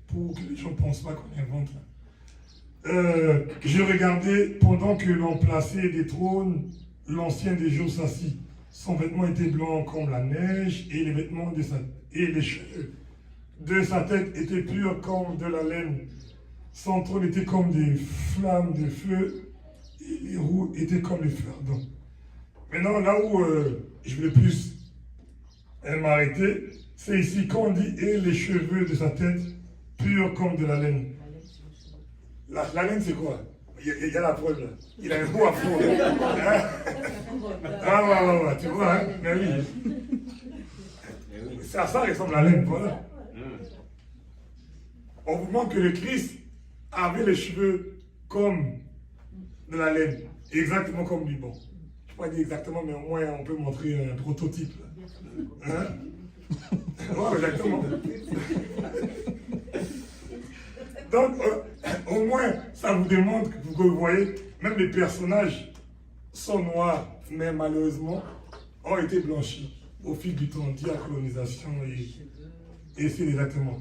G: pour que les gens ne pensent pas qu'on invente. Je regardais pendant que l'on plaçait des trônes, l'ancien des jours s'assit. Son vêtement était blanc comme la neige et les vêtements et les cheveux de sa tête étaient purs comme de la laine. Son trône était comme des flammes de feu et les roues étaient comme les feux ardents. Maintenant, là où je voulais plus m'arrêter, c'est ici qu'on dit et les cheveux de sa tête purs comme de la laine. La laine, c'est quoi? Il y a la preuve là. Il a un beau afro. Hein? Ah, tu vois, hein? Mais oui. Ça ressemble à la laine, voilà. On vous montre que le Christ avait les cheveux comme de la laine, exactement comme lui. Bon, je ne vais pas dire exactement, mais au moins on peut montrer un prototype. Hein? Ouais, exactement. Donc, au moins, ça vous démontre que vous voyez, même les personnages sont noirs, mais malheureusement, ont été blanchis au fil du temps, dit la colonisation et c'est exactement.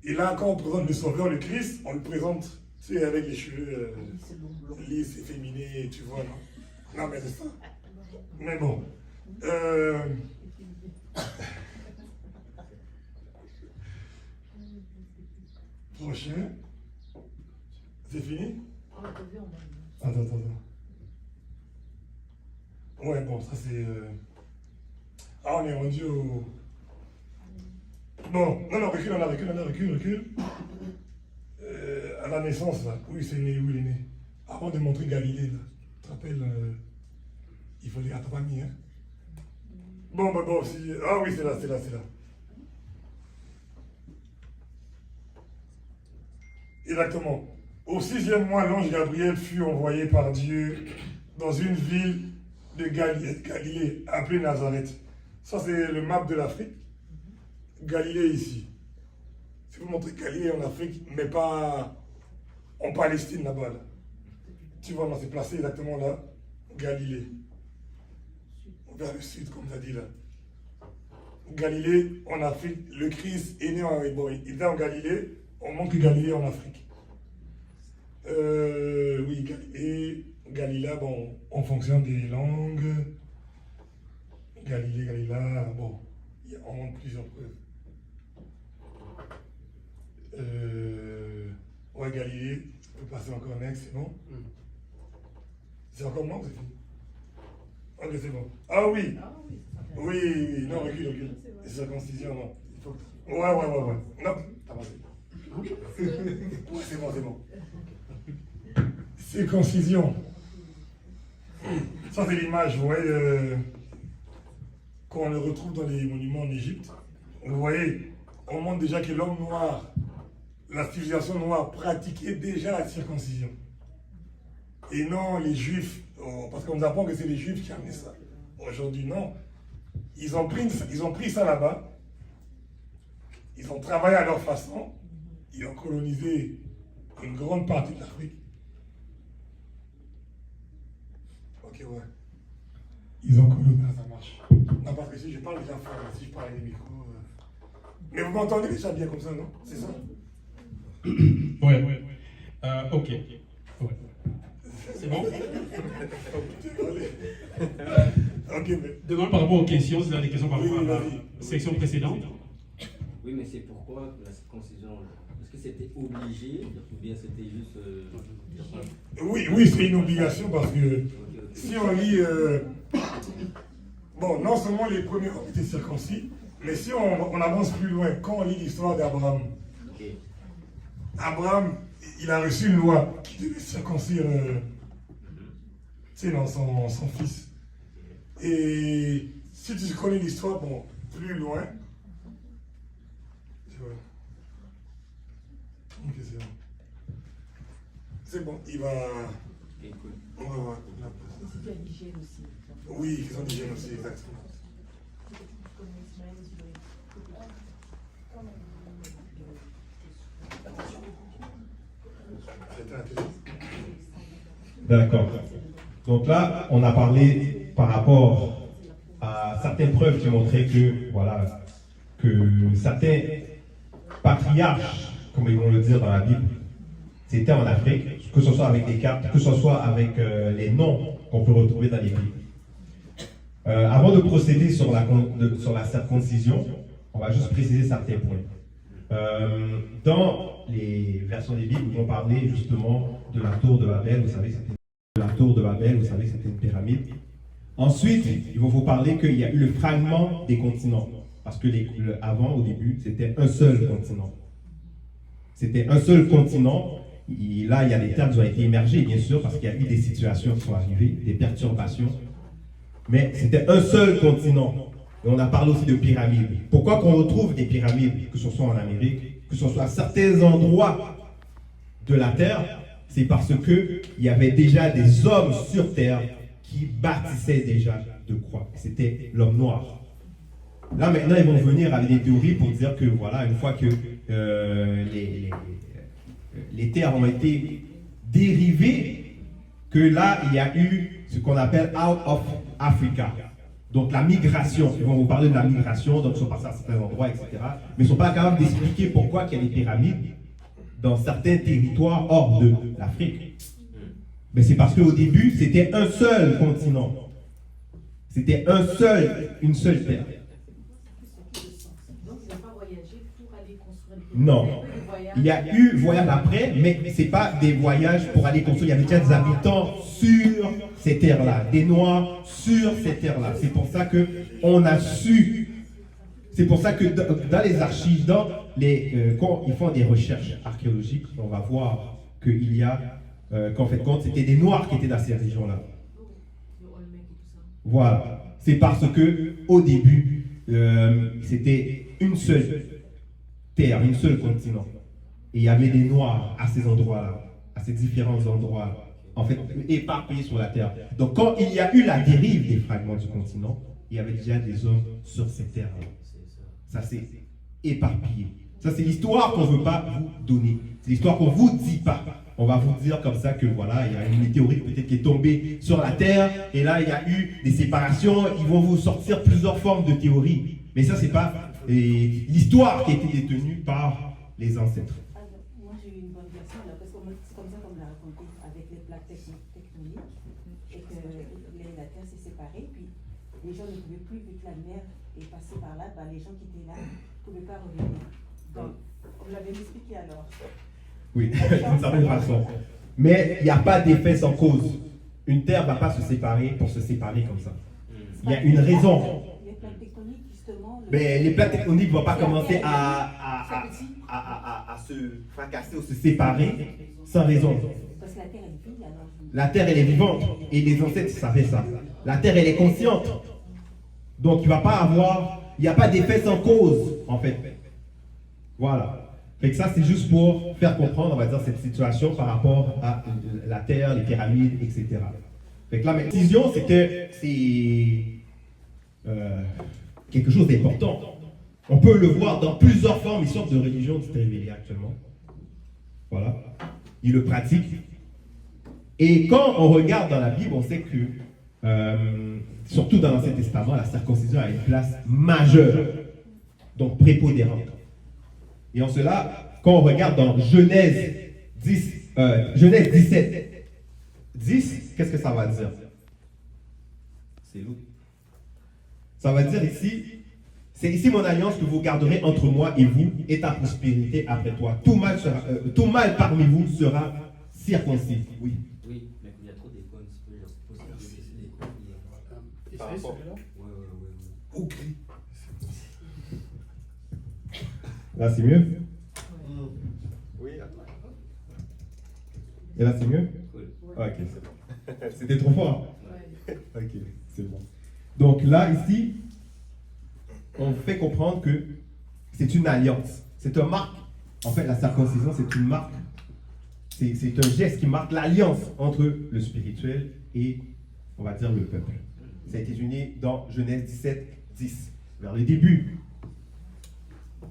G: Et là, quand on présente le Sauveur, le Christ, on le présente, tu sais, avec les cheveux lisses, efféminés, tu vois, non? Non, mais c'est ça. Mais bon. Prochain. C'est fini? Attends. Ouais, bon, ça c'est... Ah, on est rendu au... Bon, non, recule. À la naissance, là, où il s'est né, où il est né. Avant de montrer Galilée, là. Tu te rappelles, il fallait... Ah, t'as pas mis, hein? Bon, si... Ah oui, c'est là. Exactement. Au 6e mois, l'ange Gabriel fut envoyé par Dieu dans une ville de Galilée, appelée Nazareth. Ça, c'est le map de l'Afrique. Galilée ici. Si vous montrez Galilée en Afrique, mais pas en Palestine là-bas. Là. Tu vois, c'est placé exactement là. Galilée. Vers le sud, comme ça dit là. Galilée en Afrique. Le Christ est né en... Bon, il est en Galilée. On montre que Galilée en Afrique. Oui, Galilée, bon, en fonction des langues. Galilée, bon, on montre plusieurs preuves. Ouais, Galilée, on peut passer encore next, c'est bon? C'est encore moi ou c'est fini? Ok, c'est bon. Ah oui.
B: Ah oui, ça s'intéresse.
G: Oui, non, recule. Circoncision, non. Il faut... Ouais. Non, t'as passé. Ouais, c'est bon. Circoncision. Ça, c'est l'image, vous voyez, quand on le retrouve dans les monuments en Égypte. Vous voyez, on montre déjà que l'homme noir, la civilisation noire, pratiquait déjà la circoncision. Et non les juifs, parce qu'on nous apprend que c'est les juifs qui amenaient ça. Aujourd'hui, non. Ils ont pris ça là-bas, ils ont travaillé à leur façon, ils ont colonisé une grande partie de l'Afrique. Ok, ouais. Ils ont colonisé, ça marche. Non, parce que si je parle déjà fort, si je parle avec les micros... Mais vous m'entendez déjà bien comme ça, non? C'est ça?
F: Ouais. Ok. Ouais. C'est bon?
G: Ok, mais...
F: Demande par rapport aux questions, si vous avez des questions par rapport à la
G: Oui.
F: section précédente.
H: Oui, mais c'est pourquoi la circoncision? Est-ce que c'était obligé ou bien c'était juste...
G: Oui, c'est une obligation parce que si on lit... bon, non seulement les premiers hommes étaient circoncis, mais si on avance plus loin, quand on lit l'histoire d'Abraham, Abraham, il a reçu une loi qui devait circoncire son fils. Et si tu connais l'histoire, bon, plus loin, ok, c'est bon. C'est bon, il va... On va voir la place.
B: C'est de l'hygiène aussi.
G: Oui, question d'hygiène aussi, exactement.
A: D'accord. Donc là, on a parlé par rapport à certaines preuves qui montraient que, voilà, que certains patriarches, comme ils vont le dire dans la Bible, c'était en Afrique, que ce soit avec des cartes, que ce soit avec les noms qu'on peut retrouver dans les Bibles. Avant de procéder sur la circoncision, on va juste préciser certains points. Dans les versions des Bibles, ils vont parler justement de la tour de Babel. Vous savez, c'était une pyramide. Ensuite, ils vont vous parler qu'il y a eu le fragment des continents. Parce que avant, au début, c'était un seul continent. C'était un seul continent. Là, il y a des termes qui ont été émergés, bien sûr, parce qu'il y a eu des situations qui sont arrivées, des perturbations. Mais c'était un seul continent. Et on a parlé aussi de pyramides. Pourquoi qu'on retrouve des pyramides, que ce soit en Amérique, que ce soit à certains endroits de la Terre, c'est parce qu'il y avait déjà des hommes sur Terre qui bâtissaient déjà de croix. C'était l'homme noir. Là, maintenant, ils vont venir avec des théories pour dire que, voilà, une fois que les terres ont été dérivées, que là, il y a eu ce qu'on appelle out of Africa. Donc la migration, ils vont vous parler de la migration, donc ils sont passés à certains endroits, etc. Mais ils ne sont pas capables d'expliquer pourquoi il y a des pyramides dans certains territoires hors de l'Afrique. Mais c'est parce qu'au début, c'était un seul continent. C'était une seule terre.
B: Donc ils n'ont pas voyagé pour aller construire des
A: Non.
B: voyages.
A: Il y a eu voyage après, mais ce n'est pas des voyages pour aller construire. Il y avait déjà des habitants sur ces terres-là, des Noirs sur ces terres-là. C'est pour ça qu'on a su. C'est pour ça que dans les archives, quand ils font des recherches archéologiques, on va voir qu'il y a, qu'en fait, quand c'était des Noirs qui étaient dans ces régions-là. Voilà. C'est parce que au début, c'était une seule terre, un seul continent. Et il y avait des Noirs à ces endroits-là, à ces différents endroits, en fait, éparpillés sur la terre. Donc, quand il y a eu la dérive des fragments du continent, il y avait déjà des hommes sur ces terres-là. Ça s'est éparpillé. Ça, c'est l'histoire qu'on ne veut pas vous donner. C'est l'histoire qu'on ne vous dit pas. On va vous dire comme ça que voilà, il y a une météorite peut-être qui est tombée sur la Terre, et là, il y a eu des séparations. Ils vont vous sortir plusieurs formes de théories. Mais ça, c'est pas l'histoire qui a été détenue par les ancêtres.
E: Alors, moi, j'ai une bonne version, là, parce que c'est comme ça qu'on me l'a raconté, avec les plaques tectoniques, et que la Terre s'est séparée, puis les gens ne pouvaient plus, vu que la mer est passée par là, les gens qui étaient là ne pouvaient pas revenir. Donc, on me l'avait expliqué alors.
A: Oui, d'une certaine façon. Mais il n'y a pas d'effet sans cause. Une terre ne va pas se séparer pour se séparer comme ça. Il y a une raison.
E: Les plaques tectoniques, justement.
A: Mais les plaques tectoniques ne vont pas commencer à se fracasser ou se séparer sans raison.
E: Parce que la Terre, elle est vide, alors.
A: La Terre, elle est vivante. Et les ancêtres savaient ça. La Terre, elle est consciente. Donc, il n'y a pas d'effet sans cause, en fait. Voilà. Fait que ça, c'est juste pour faire comprendre, on va dire, cette situation par rapport à la Terre, les pyramides, etc. Fait que là, ma décision, c'est que c'est quelque chose d'important. On peut le voir dans plusieurs formes et sortes de religions qui s'est révélées actuellement. Voilà. Ils le pratiquent. Et quand on regarde dans la Bible, on sait que, surtout dans l'Ancien Testament, la circoncision a une place majeure, donc prépondérante. Et en cela, quand on regarde dans Genèse 17, 10, qu'est-ce que ça va dire? C'est lourd. Ça va dire ici, c'est ici mon alliance que vous garderez entre moi et vous, et ta prospérité après toi. Tout mal parmi vous sera circoncis. Oui.
H: Oui, mais il y a trop d'icônes.
A: Par rapport.
H: Ouais.
A: Là, c'est mieux? Oui. Et là, c'est mieux?
H: Cool.
A: Ok, c'est bon. C'était trop fort.
B: Ouais.
A: Ok, c'est bon. Donc là, ici, on fait comprendre que c'est une alliance. C'est un marque. En fait, la circoncision, c'est une marque. C'est un geste qui marque l'alliance entre le spirituel et, on va dire, le peuple. Ça a été uni dans Genèse 17, 10, vers le début.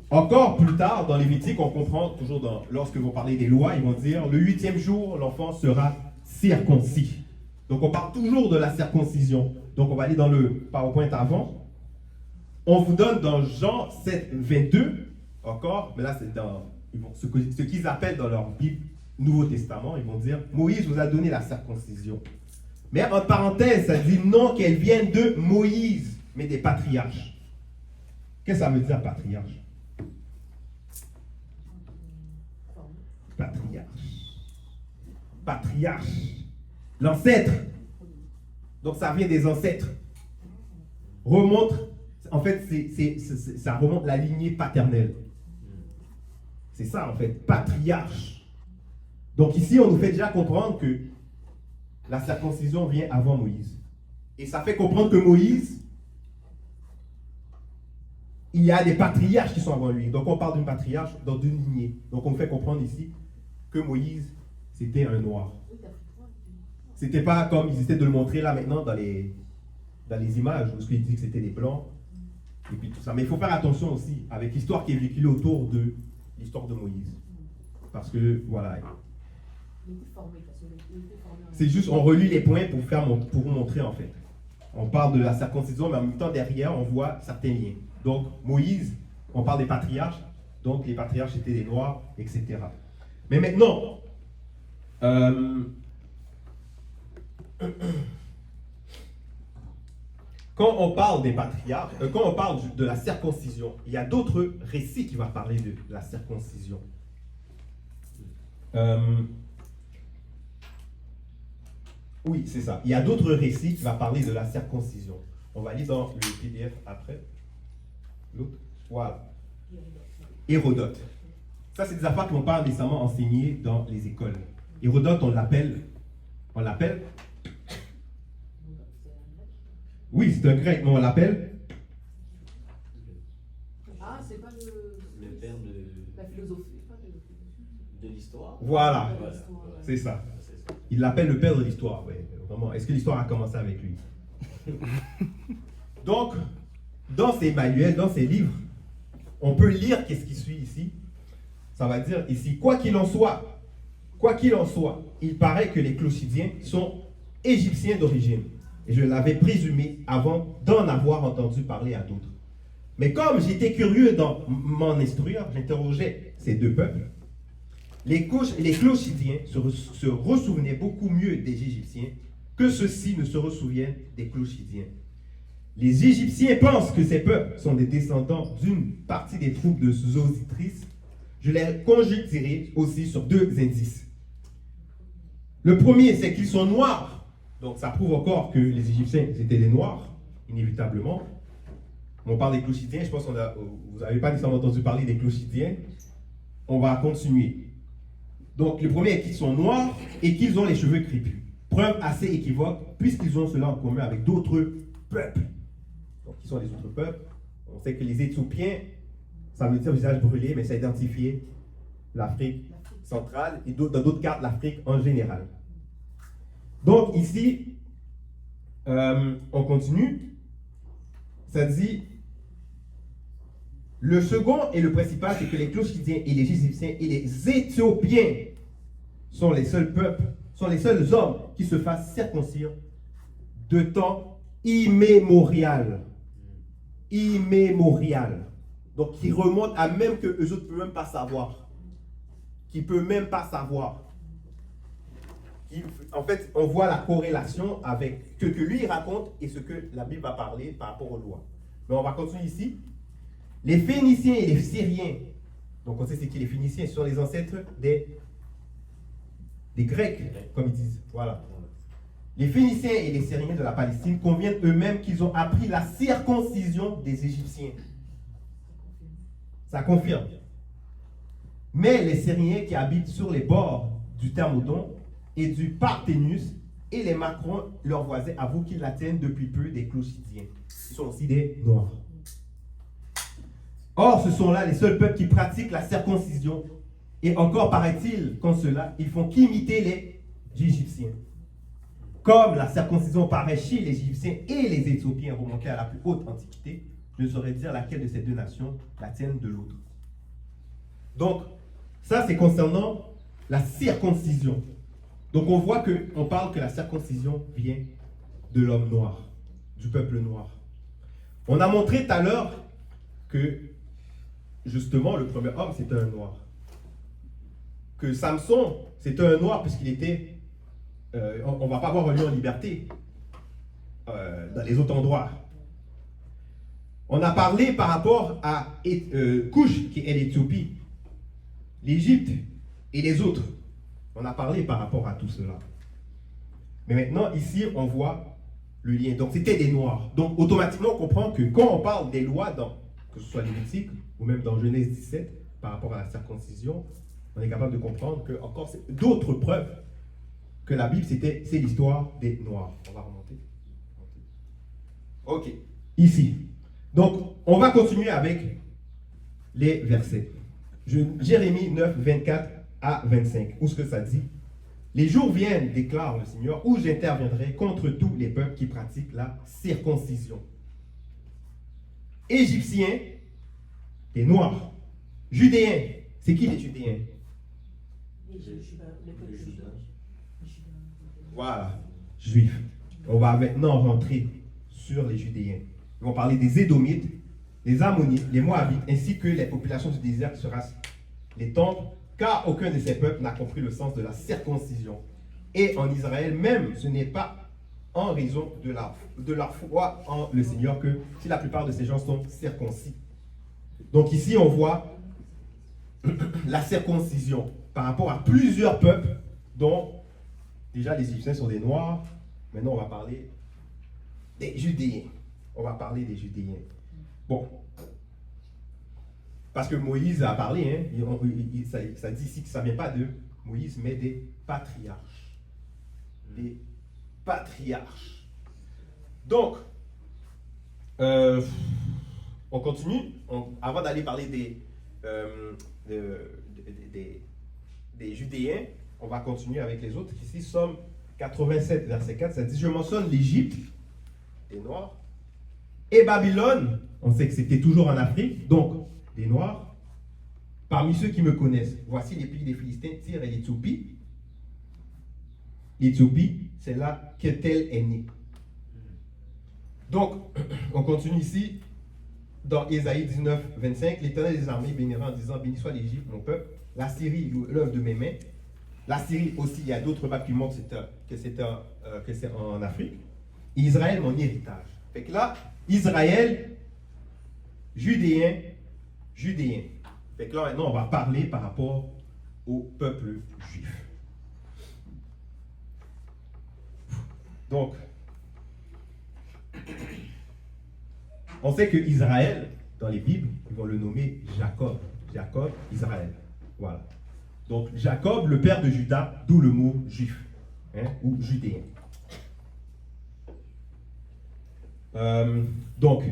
A: Encore plus tard, dans Lévitique, on comprend, toujours lorsque vous parlez des lois, ils vont dire, le 8e jour, l'enfant sera circoncis. Donc on parle toujours de la circoncision. Donc on va aller dans le PowerPoint avant. On vous donne dans Jean 7, 22, encore, mais là c'est dans ce qu'ils appellent dans leur Bible, Nouveau Testament, ils vont dire, Moïse vous a donné la circoncision. Mais en parenthèse, ça dit non qu'elle vienne de Moïse, mais des patriarches. Qu'est-ce que ça veut dire patriarche? Patriarche. L'ancêtre. Donc ça vient des ancêtres. Remonte, en fait, ça remonte la lignée paternelle. C'est ça, en fait, patriarche. Donc ici, on nous fait déjà comprendre que la circoncision vient avant Moïse. Et ça fait comprendre que Moïse, il y a des patriarches qui sont avant lui. Donc on parle d'une patriarche dans une lignée. Donc on nous fait comprendre ici que Moïse, c'était un noir. C'était pas comme ils essaient de le montrer là maintenant dans les images, où ils disent que c'était des blancs, et puis tout ça. Mais il faut faire attention aussi avec l'histoire qui est véhiculée autour de l'histoire de Moïse. Parce que, voilà. C'est juste, on relie les points pour vous montrer en fait. On parle de la circoncision, mais en même temps derrière, on voit certains liens. Donc, Moïse, on parle des patriarches, donc les patriarches étaient des noirs, etc. Mais maintenant, quand on parle des patriarches, quand on parle de la circoncision, il y a d'autres récits qui vont parler de la circoncision. Oui, c'est ça. Il y a d'autres récits qui vont parler de la circoncision. On va aller dans le PDF après. L'autre. Voilà. Hérodote. Ça, c'est des affaires qui ne vont pas nécessairement enseigner dans les écoles. Hérodote, on l'appelle. Oui, c'est un grec, mais on l'appelle.
B: Ah, c'est pas
H: Le père de
B: la philosophie.
H: de l'histoire.
A: Voilà,
H: Voilà.
A: c'est ça. Il l'appelle le père de l'histoire. Ouais, vraiment. Est-ce que l'histoire a commencé avec lui? Donc, dans ces manuels, dans ces livres, on peut lire qu'est-ce qui suit ici. Ça va dire ici, quoi qu'il en soit, il paraît que les Clochidiens sont égyptiens d'origine. Et je l'avais présumé avant d'en avoir entendu parler à d'autres. Mais comme j'étais curieux d'en m'en instruire, j'interrogeais ces deux peuples. Les Clochidiens se ressouvenaient beaucoup mieux des Égyptiens que ceux-ci ne se ressouviennent des Clochidiens. Les Égyptiens pensent que ces peuples sont des descendants d'une partie des troupes de Zositris. Je les conjecturerai aussi sur deux indices. Le premier, c'est qu'ils sont noirs. Donc ça prouve encore que les Égyptiens étaient des noirs. inévitablement. On parle des Clochidiens, je pense que vous n'avez pas nécessairement entendu parler des Clochidiens. On va continuer. Donc, le premier est qu'ils sont noirs et qu'ils ont les cheveux crépus. Preuve assez équivoque, puisqu'ils ont cela en commun avec d'autres peuples. Donc, qui sont les autres peuples? On sait que les Éthiopiens, ça veut dire visage brûlé, mais ça identifie l'Afrique centrale et dans d'autres cartes, l'Afrique en général. Donc, ici, on continue. Ça dit, le second et le principal, c'est que les Clochidiens et les Égyptiens et les Éthiopiens sont les seuls peuples, sont les seuls hommes qui se fassent circoncire de temps immémorial. Immémorial. Donc, qui remonte à même que eux autres ne peuvent même pas savoir. Qui ne peuvent même pas savoir. En fait, on voit la corrélation avec ce que lui raconte et ce que la Bible va parler par rapport aux lois. Mais on va continuer ici. Les Phéniciens et les Syriens, donc on sait c'est qui les Phéniciens, ce sont les ancêtres des Grecs, comme ils disent. Voilà. Les Phéniciens et les Syriens de la Palestine conviennent eux-mêmes qu'ils ont appris la circoncision des Égyptiens. Ça confirme. Mais les Syriens qui habitent sur les bords du Thermodon et du Parthénus et les Macrons, leurs voisins, avouent qu'ils la tiennent depuis peu des Clochidiens. Ils sont aussi des Noirs. Or, ce sont là les seuls peuples qui pratiquent la circoncision. Et encore paraît-il qu'en cela, ils font qu'imiter les Égyptiens. Comme la circoncision paraît chez les Égyptiens et les Éthiopiens remontés à la plus haute antiquité, je ne saurais dire laquelle de ces deux nations la tienne de l'autre. Donc, ça c'est concernant la circoncision. Donc on voit qu'on parle que la circoncision vient de l'homme noir, du peuple noir. On a montré tout à l'heure que, justement, le premier homme, c'était un noir. Que Samson, c'était un noir puisqu'il était... on ne va pas voir un lion en liberté dans les autres endroits. On a parlé par rapport à Couche, qui est l'Éthiopie, l'Égypte et les autres. On a parlé par rapport à tout cela. Mais maintenant, ici, on voit le lien. Donc, c'était des Noirs. Donc, automatiquement, on comprend que quand on parle des lois, que ce soit Lévitique ou même dans Genèse 17, par rapport à la circoncision, on est capable de comprendre que encore d'autres preuves que la Bible, c'est l'histoire des Noirs. On va remonter. Ok. Ici. Donc, on va continuer avec les versets. Jérémie 9, 24 à 25. Où est-ce que ça dit? Les jours viennent, déclare le Seigneur, où j'interviendrai contre tous les peuples qui pratiquent la circoncision. Égyptiens, les Noirs. Judéens, c'est qui les Judéens? Voilà, Juifs. On va maintenant rentrer sur les Judéens. Ils vont parler des Édomites, les Ammonites, les Moabites, ainsi que les populations du désert qui sera les temples, car aucun de ces peuples n'a compris le sens de la circoncision. Et en Israël même, ce n'est pas en raison de leur foi en le Seigneur que si la plupart de ces gens sont circoncis. Donc ici, on voit la circoncision par rapport à plusieurs peuples, dont déjà les Égyptiens sont des Noirs. Maintenant, on va parler des Judéens. On va parler des Judéens. Bon. Parce que Moïse a parlé, hein, ça dit ici que ça ne vient pas de Moïse, mais des patriarches. Des patriarches. Donc, on continue. Avant d'aller parler des Judéens, on va continuer avec les autres. Ici, Somme 87, verset 4, ça dit, je mentionne l'Égypte, des Noirs, et Babylone, on sait que c'était toujours en Afrique, donc des Noirs. Parmi ceux qui me connaissent, voici les pays des Philistins, Tyr et l'Éthiopie. L'Éthiopie, c'est là qu'Ethel est né. Donc, on continue ici, dans Ésaïe 19, 25, l'Éternel des armées bénira en disant, béni soit l'Égypte, mon peuple, la Syrie, l'œuvre de mes mains. La Syrie aussi, il y a d'autres maps qui montrent que c'est en Afrique. Et Israël, mon héritage. Fait que là, Israël, Judéen. Fait que là, maintenant, on va parler par rapport au peuple juif. Donc, on sait que Israël, dans les Bibles, ils vont le nommer Jacob. Jacob, Israël. Voilà. Donc Jacob, le père de Judas, d'où le mot juif, hein, ou judéen. Donc,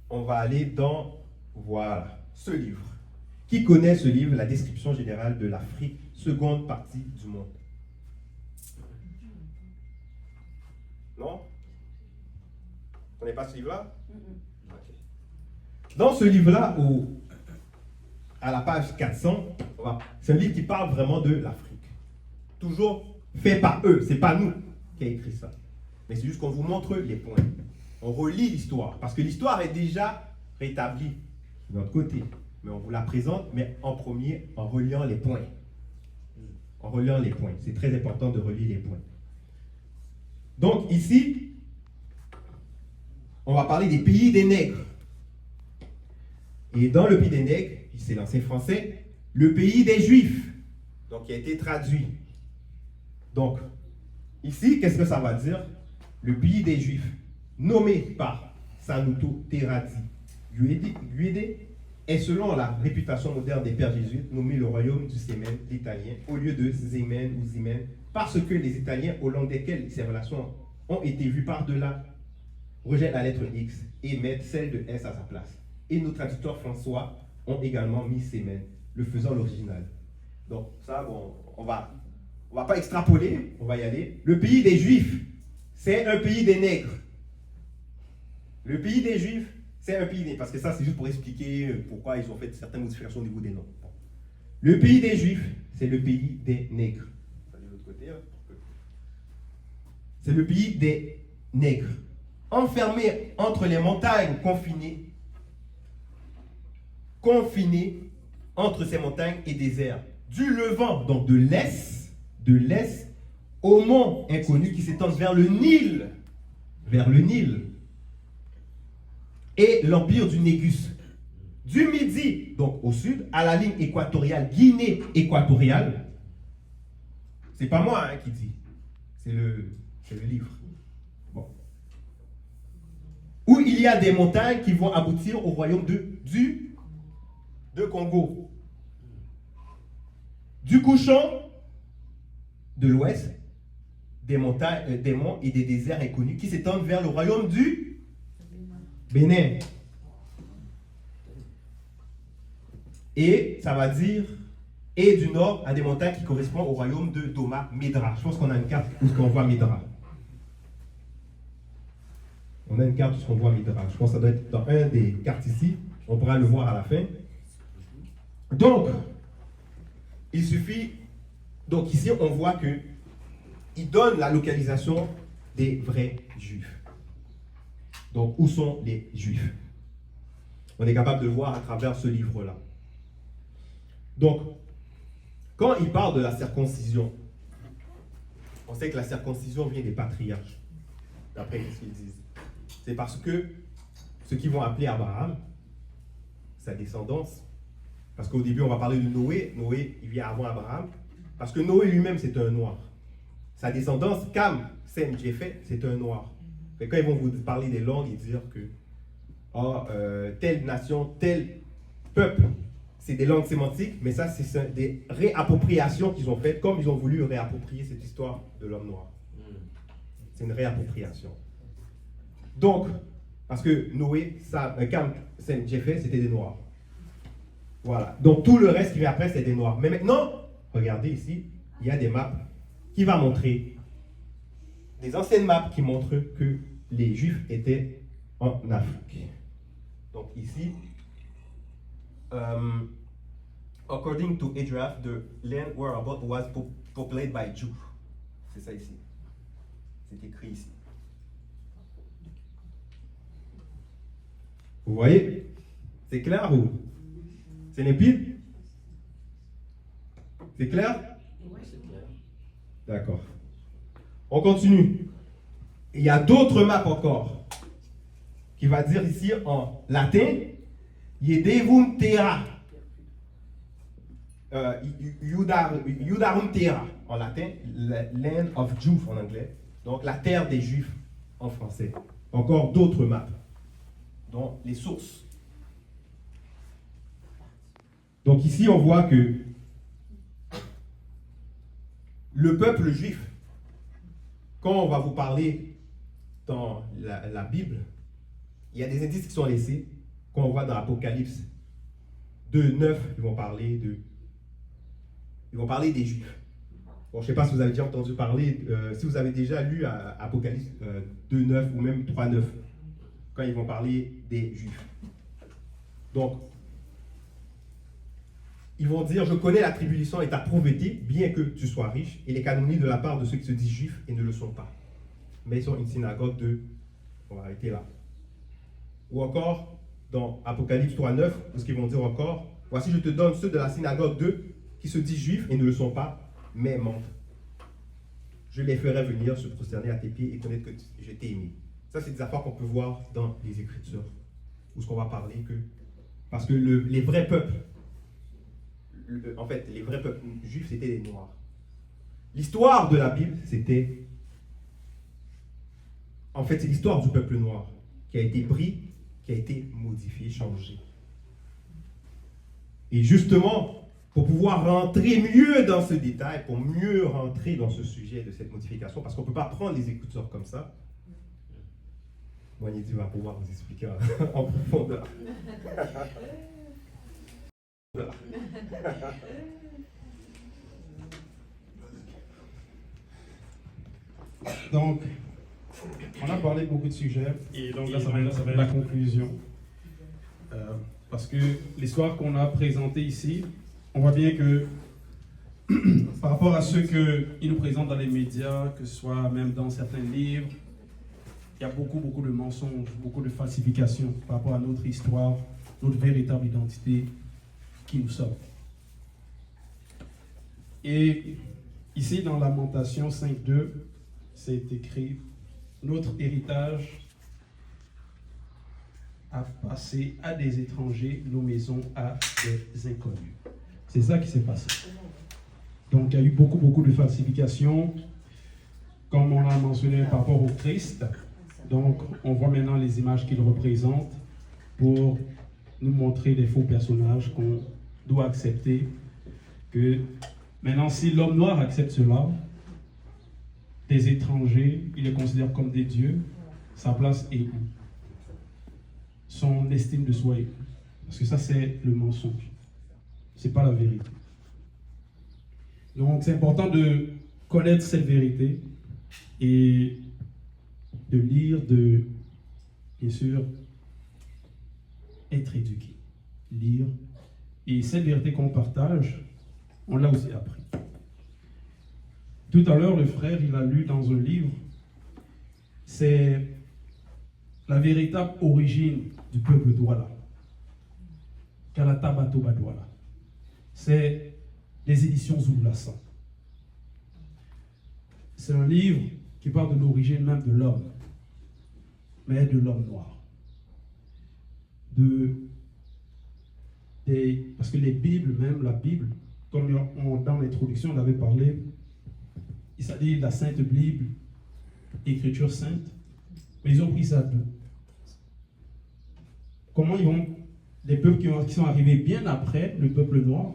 A: on va aller dans, voilà, ce livre. Qui connaît ce livre, la description générale de l'Afrique, seconde partie du monde? Non? Vous ne connaissez pas ce livre-là? Ok. Dans ce livre-là, à la page 400, c'est un livre qui parle vraiment de l'Afrique. Toujours fait par eux, c'est pas nous qui a écrit ça. Mais c'est juste qu'on vous montre les points. On relit l'histoire, parce que l'histoire est déjà rétablie de notre côté. Mais on vous la présente, mais en premier, en reliant les points. En reliant les points. C'est très important de relier les points. Donc ici, on va parler des pays des nègres. Et dans le pays des nègres, c'est l'ancien français, le pays des juifs. Donc, qui a été traduit. Donc, ici, qu'est-ce que ça va dire? Le pays des juifs, nommé par Sanuto Teradi Guede, est selon la réputation moderne des pères jésuites, nommé le royaume du Sémen, l'italien, au lieu de Zemen ou Zimen, parce que les Italiens, au long desquels ces relations ont été vues par-delà, rejettent la lettre X et mettent celle de S à sa place. Et nos traducteurs François ont également mis Sémen, le faisant l'original. Donc ça, bon, on va pas extrapoler, on va y aller. Le pays des Juifs, c'est un pays des nègres. Le pays des Juifs, c'est un pays des nègres. Parce que ça, c'est juste pour expliquer pourquoi ils ont fait certaines modifications au niveau des noms. Le pays des Juifs, c'est le pays des nègres. De l'autre côté, hein. C'est le pays des nègres. Enfermé entre les montagnes confinées entre ces montagnes et déserts, du Levant, donc de l'Est, au mont inconnu qui s'étendent vers le Nil, et l'empire du Négus. Du Midi, donc au sud, à la ligne équatoriale, Guinée équatoriale. C'est pas moi qui dis, c'est le livre. Bon. Où il y a des montagnes qui vont aboutir au royaume de Congo. Du couchant de l'ouest, des montagnes, des monts et des déserts inconnus qui s'étendent vers le royaume du Bénin. Et ça va dire, et du nord à des montagnes qui correspondent au royaume de Doma, Médra. Je pense qu'on a une carte où on voit Médra. On a une carte où on voit Médra. Je pense que ça doit être dans un des cartes ici. On pourra le voir à la fin. Donc, il suffit. Donc ici, on voit que il donne la localisation des vrais juifs. Donc, où sont les juifs? On est capable de le voir à travers ce livre-là. Donc, quand il parle de la circoncision, on sait que la circoncision vient des patriarches, d'après ce qu'ils disent. C'est parce que ceux qui vont appeler Abraham, sa descendance, parce qu'au début, on va parler de Noé. Noé, il vient avant Abraham. Parce que Noé lui-même, c'est un noir. Sa descendance, Cam, Sem, Jéphet, c'est un noir. Et quand ils vont vous parler des langues et dire que telle nation, tel peuple, c'est des langues sémantiques, mais ça, c'est des réappropriations qu'ils ont faites, comme ils ont voulu réapproprier cette histoire de l'homme noir. C'est une réappropriation. Donc, parce que Noé, Cam, Sem, Jéphet, c'était des noirs. Voilà. Donc tout le reste qui vient après, c'est des noirs. Mais maintenant, regardez ici, il y a des maps qui vont montrer, des anciennes maps qui montrent que les Juifs étaient en Afrique. Donc ici, according to Edrath, the land whereabout was populated by Jews. C'est ça ici. C'est écrit ici. Vous voyez? C'est clair ou? C'est limpide? C'est clair?
H: Oui, c'est clair.
A: D'accord. On continue. Il y a d'autres maps encore qui va dire ici en latin Yedevum Terra. Iudarum Terra en latin, Land of Jews en anglais. Donc la terre des Juifs en français. Encore d'autres maps. dans les sources. Donc ici, on voit que le peuple juif, quand on va vous parler dans la Bible, il y a des indices qui sont laissés. Quand on voit dans Apocalypse 2:9, ils vont parler des Juifs. Bon, je ne sais pas si vous avez déjà entendu parler, si vous avez déjà lu Apocalypse 2:9 ou même 3:9, quand ils vont parler des Juifs. Donc, ils vont dire, je connais la tribulation et ta pauvreté, bien que tu sois riche, et les calomnies de la part de ceux qui se disent juifs et ne le sont pas. Mais ils sont une synagogue de... On va arrêter là. Ou encore, dans Apocalypse 3:9, ce qu'ils vont dire encore, voici je te donne ceux de la synagogue d'eux qui se disent juifs et ne le sont pas, mais mentent. Je les ferai venir se prosterner à tes pieds et connaître que je t'ai aimé. Ça, c'est des affaires qu'on peut voir dans les Écritures, où ce qu'on va parler que... Parce que les vrais peuples, en fait, les vrais peuples juifs, c'était les Noirs. L'histoire de la Bible, c'était... En fait, c'est l'histoire du peuple noir qui a été pris, qui a été modifié, changé. Et justement, pour pouvoir rentrer mieux dans ce détail, pour mieux rentrer dans ce sujet de cette modification, parce qu'on ne peut pas prendre les Écritures comme ça, Moignédi va pouvoir vous expliquer en profondeur.
F: Donc, on a parlé de beaucoup de sujets, et donc là, ça va être la conclusion. Parce que l'histoire qu'on a présentée ici, on voit bien que par rapport à ce qu'ils nous présentent dans les médias, que ce soit même dans certains livres, il y a beaucoup de mensonges, beaucoup de falsifications par rapport à notre histoire, notre véritable identité, qui nous sommes. Et ici, dans Lamentation 5:2, c'est écrit « Notre héritage a passé à des étrangers, nos maisons à des inconnus. » C'est ça qui s'est passé. Donc, il y a eu beaucoup de falsifications, comme on l'a mentionné par rapport au Christ. Donc, on voit maintenant les images qu'il représente pour nous montrer des faux personnages qu'on doit accepter. Que maintenant, si l'homme noir accepte cela, des étrangers, il les considère comme des dieux, sa place est où? Son estime de soi est où? Parce que ça, c'est le mensonge. Ce n'est pas la vérité. Donc, c'est important de connaître cette vérité et de lire, bien sûr, être éduqué. Lire. Et cette vérité qu'on partage, on l'a aussi appris. Tout à l'heure, le frère, il a lu dans un livre, c'est la véritable origine du peuple Douala. Kalata Batoba Douala. C'est les éditions Zoulassan. C'est un livre qui parle de l'origine même de l'homme, mais de l'homme noir. Parce que les Bibles, même la Bible, comme dans l'introduction, on avait parlé, il s'agit de la Sainte Bible, Écriture sainte, mais ils ont pris ça d'où? Comment les peuples qui sont arrivés bien après le peuple noir,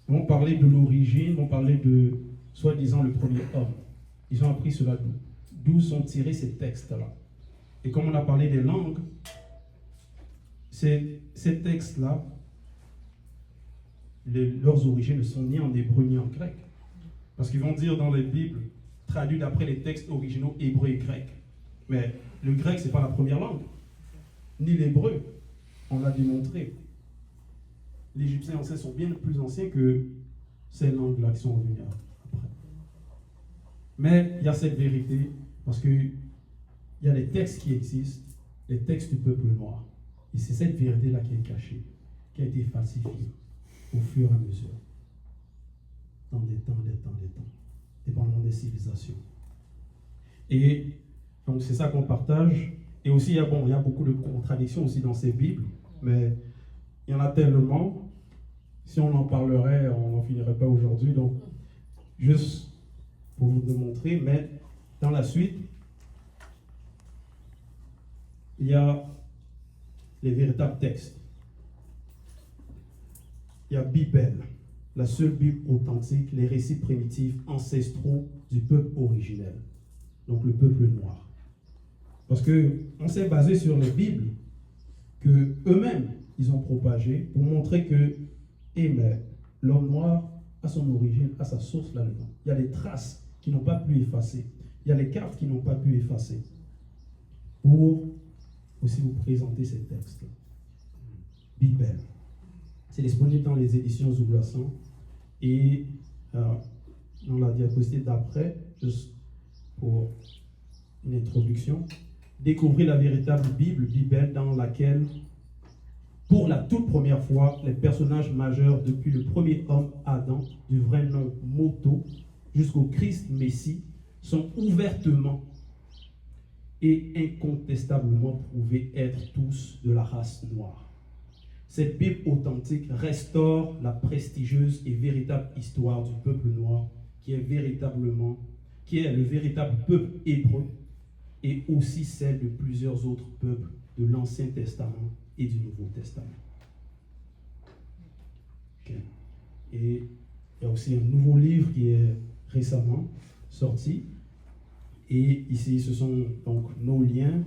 F: vont parler de l'origine, vont parler de, soi-disant, le premier homme. Ils ont appris cela d'où? D'où sont tirés ces textes-là? Et comme on a parlé des langues, ces textes-là, leurs origines ne sont ni en hébreu ni en grec. Parce qu'ils vont dire dans les Bibles, traduits d'après les textes originaux hébreux et grecs. Mais le grec, ce n'est pas la première langue, ni l'hébreu. On l'a démontré. Les Égyptiens anciens sont bien plus anciens que ces langues-là qui sont venues après. Mais il y a cette vérité, parce qu'il y a des textes qui existent, les textes du peuple noir. Et c'est cette vérité-là qui est cachée, qui a été falsifiée au fur et à mesure. Dans des temps, dépendamment des civilisations. Et donc c'est ça qu'on partage. Et aussi, il y a beaucoup de contradictions aussi dans ces Bibles, mais il y en a tellement. Si on en parlerait, on n'en finirait pas aujourd'hui. Donc, juste pour vous démontrer, mais dans la suite, il y a les véritables textes. Il y a Bible, la seule Bible authentique, les récits primitifs ancestraux du peuple originel, donc le peuple noir. Parce qu'on s'est basé sur les Bibles que eux-mêmes ils ont propagées pour montrer que mais l'homme noir a son origine, a sa source là-dedans. Il y a des traces qui n'ont pas pu effacer. Il y a les cartes qui n'ont pas pu effacer. Pour aussi vous présenter ces textes. Bible. C'est disponible dans les éditions Zoublassan et dans la diapositive d'après, juste pour une introduction, découvrez la véritable Bible dans laquelle, pour la toute première fois, les personnages majeurs depuis le premier homme Adam, du vrai nom Moto, jusqu'au Christ Messie, sont ouvertement et incontestablement prouvés être tous de la race noire. Cette Bible authentique restaure la prestigieuse et véritable histoire du peuple noir qui est le véritable peuple hébreu et aussi celle de plusieurs autres peuples de l'Ancien Testament et du Nouveau Testament. Okay. Et il y a aussi un nouveau livre qui est récemment sorti. Et ici, ce sont donc nos liens,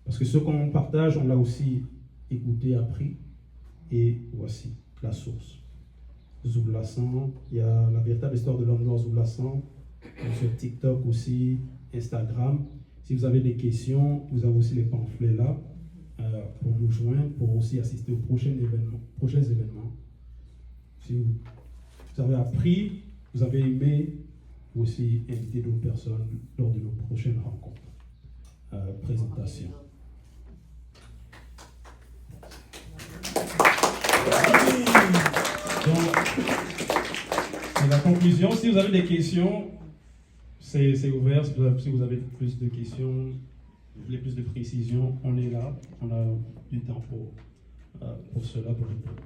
F: parce que ce qu'on partage, on l'a aussi écouté, appris. Et voici la source. Zoublassan, il y a la véritable histoire de l'homme noir Zoublassan, sur TikTok aussi, Instagram. Si vous avez des questions, vous avez aussi les pamphlets là pour nous joindre, pour aussi assister aux prochains événements. Si vous avez appris, vous avez aimé, vous aussi inviter d'autres personnes lors de nos prochaines rencontres. Présentation. Donc, c'est la conclusion. Si vous avez des questions, c'est ouvert. Si vous avez plus de questions, vous voulez plus de précision, on est là. On a du temps pour cela, pour répondre.